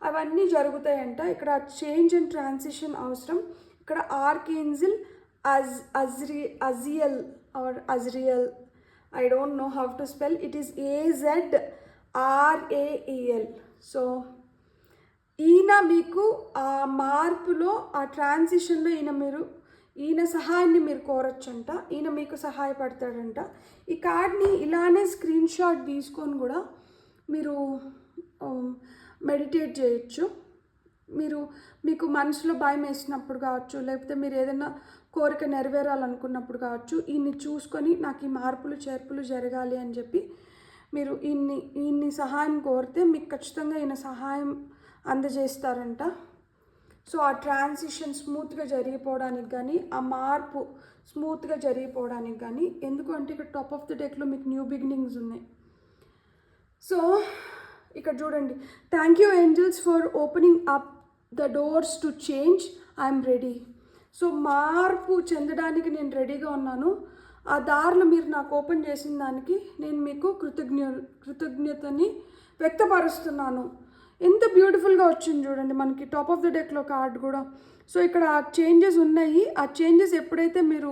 అవన్నీ జరుగుతాయంట. ఇక్కడ చేంజ్ అండ్ ట్రాన్సిషన్ అవసరం. ఇక్కడ archangel Azrael or Azrael, I don't know how to spell. It is AZRAEL. So ఈయన మీకు ఆ మార్పులో, ఆ ట్రాన్సిషన్లో ఈయన సహాయాన్ని మీరు కోరొచ్చంట. ఈయన మీకు సహాయపడతాడంట. ఈ కార్డ్ని ఇలానే స్క్రీన్ షాట్ తీసుకొని కూడా మీరు మెడిటేట్ చేయొచ్చు. మీకు మనసులో భయం వేసినప్పుడు కావచ్చు, లేకపోతే మీరు ఏదైనా కోరిక నెరవేరాలనుకున్నప్పుడు కావచ్చు, ఈయన్ని చూసుకొని నాకు ఈ మార్పులు చేర్పులు జరగాలి అని చెప్పి మీరు ఈయన్ని సహాయం కోరితే మీకు ఖచ్చితంగా ఈయన సహాయం అందజేస్తారంట. సో ఆ ట్రాన్సిషన్ స్మూత్గా జరిగిపోవడానికి కానీ, ఆ మార్పు స్మూత్గా జరిగిపోవడానికి కానీ, ఎందుకంటే ఇక్కడ టాప్ ఆఫ్ ది డెక్లో మీకు న్యూ బిగినింగ్స్ ఉన్నాయి. సో ఇక్కడ చూడండి, thank you angels for opening up the doors to change, I'm ready. So మార్పు చెందడానికి నేను రెడీగా ఉన్నాను. ఆ దారిలో మీరు నాకు ఓపెన్ చేసిన దానికి నేను మీకు కృతజ్ఞతని వ్యక్తపరుస్తున్నాను. ఎంత బ్యూటిఫుల్గా వచ్చింది చూడండి మనకి టాప్ ఆఫ్ ద డెక్లో కార్డ్ కూడా. సో ఇక్కడ ఆ చేంజెస్ ఉన్నాయి. ఆ చేంజెస్ ఎప్పుడైతే మీరు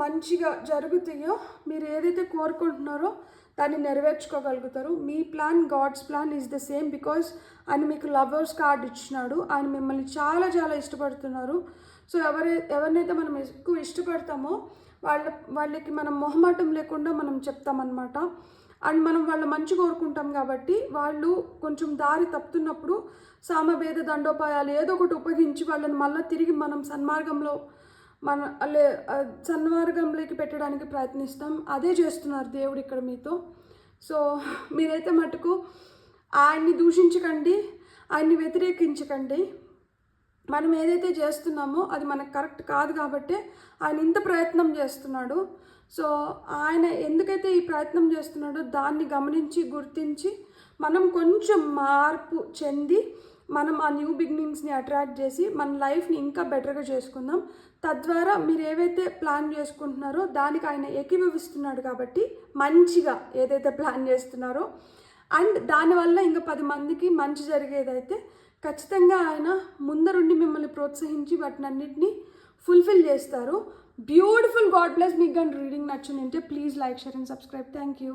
మంచిగా జరుగుతాయో, మీరు ఏదైతే కోరుకుంటున్నారో దాన్ని నెరవేర్చుకోగలుగుతారు. మీ plan, God's plan is the same. Because ఆయన మీకు లవర్స్ కార్డ్ ఇచ్చినాడు. ఆయన మిమ్మల్ని చాలా చాలా ఇష్టపడుతున్నారు. సో ఎవరినైతే మనం ఎక్కువ ఇష్టపడతామో వాళ్ళకి మనం మొహమాటం లేకుండా మనం చెప్తామన్నమాట. అండ్ మనం వాళ్ళ మంచి కోరుకుంటాం కాబట్టి వాళ్ళు కొంచెం దారి తప్పుతున్నప్పుడు సామభేద దండోపాయాలు ఏదో ఒకటి ఉపయోగించి వాళ్ళని మళ్ళీ తిరిగి మనం సన్మార్గంలోకి పెట్టడానికి ప్రయత్నిస్తాం. అదే చేస్తున్నారు దేవుడు ఇక్కడ మీతో. సో మీరైతే మటుకు ఆయన్ని దూషించకండి, ఆయన్ని వ్యతిరేకించకండి. మనం ఏదైతే చేస్తున్నామో అది మనకు కరెక్ట్ కాదు కాబట్టి ఆయన ఇంత ప్రయత్నం చేస్తున్నాడు. సో ఆయన ఎందుకైతే ఈ ప్రయత్నం చేస్తున్నాడో దాన్ని గమనించి, గుర్తించి మనం కొంచెం మార్పు చెంది మనం ఆ న్యూ బిగినింగ్స్ని అట్రాక్ట్ చేసి మన లైఫ్ని ఇంకా బెటర్గా చేసుకుందాం. తద్వారా మీరు ఏవైతే ప్లాన్ చేసుకుంటున్నారో దానికి ఆయన ఏకీభవిస్తున్నాడు కాబట్టి మంచిగా ఏదైతే ప్లాన్ చేస్తున్నారో అండ్ దానివల్ల ఇంకా 10 మందికి మంచి జరిగేదైతే ఖచ్చితంగా ఆయన ముందరుండి మిమ్మల్ని ప్రోత్సహించి వాటినన్నింటినీ ఫుల్ఫిల్ చేస్తారు. బ్యూటిఫుల్. God bless. మీకు కానీ రీడింగ్ నచ్చిందంటే please like, share and subscribe. Thank you.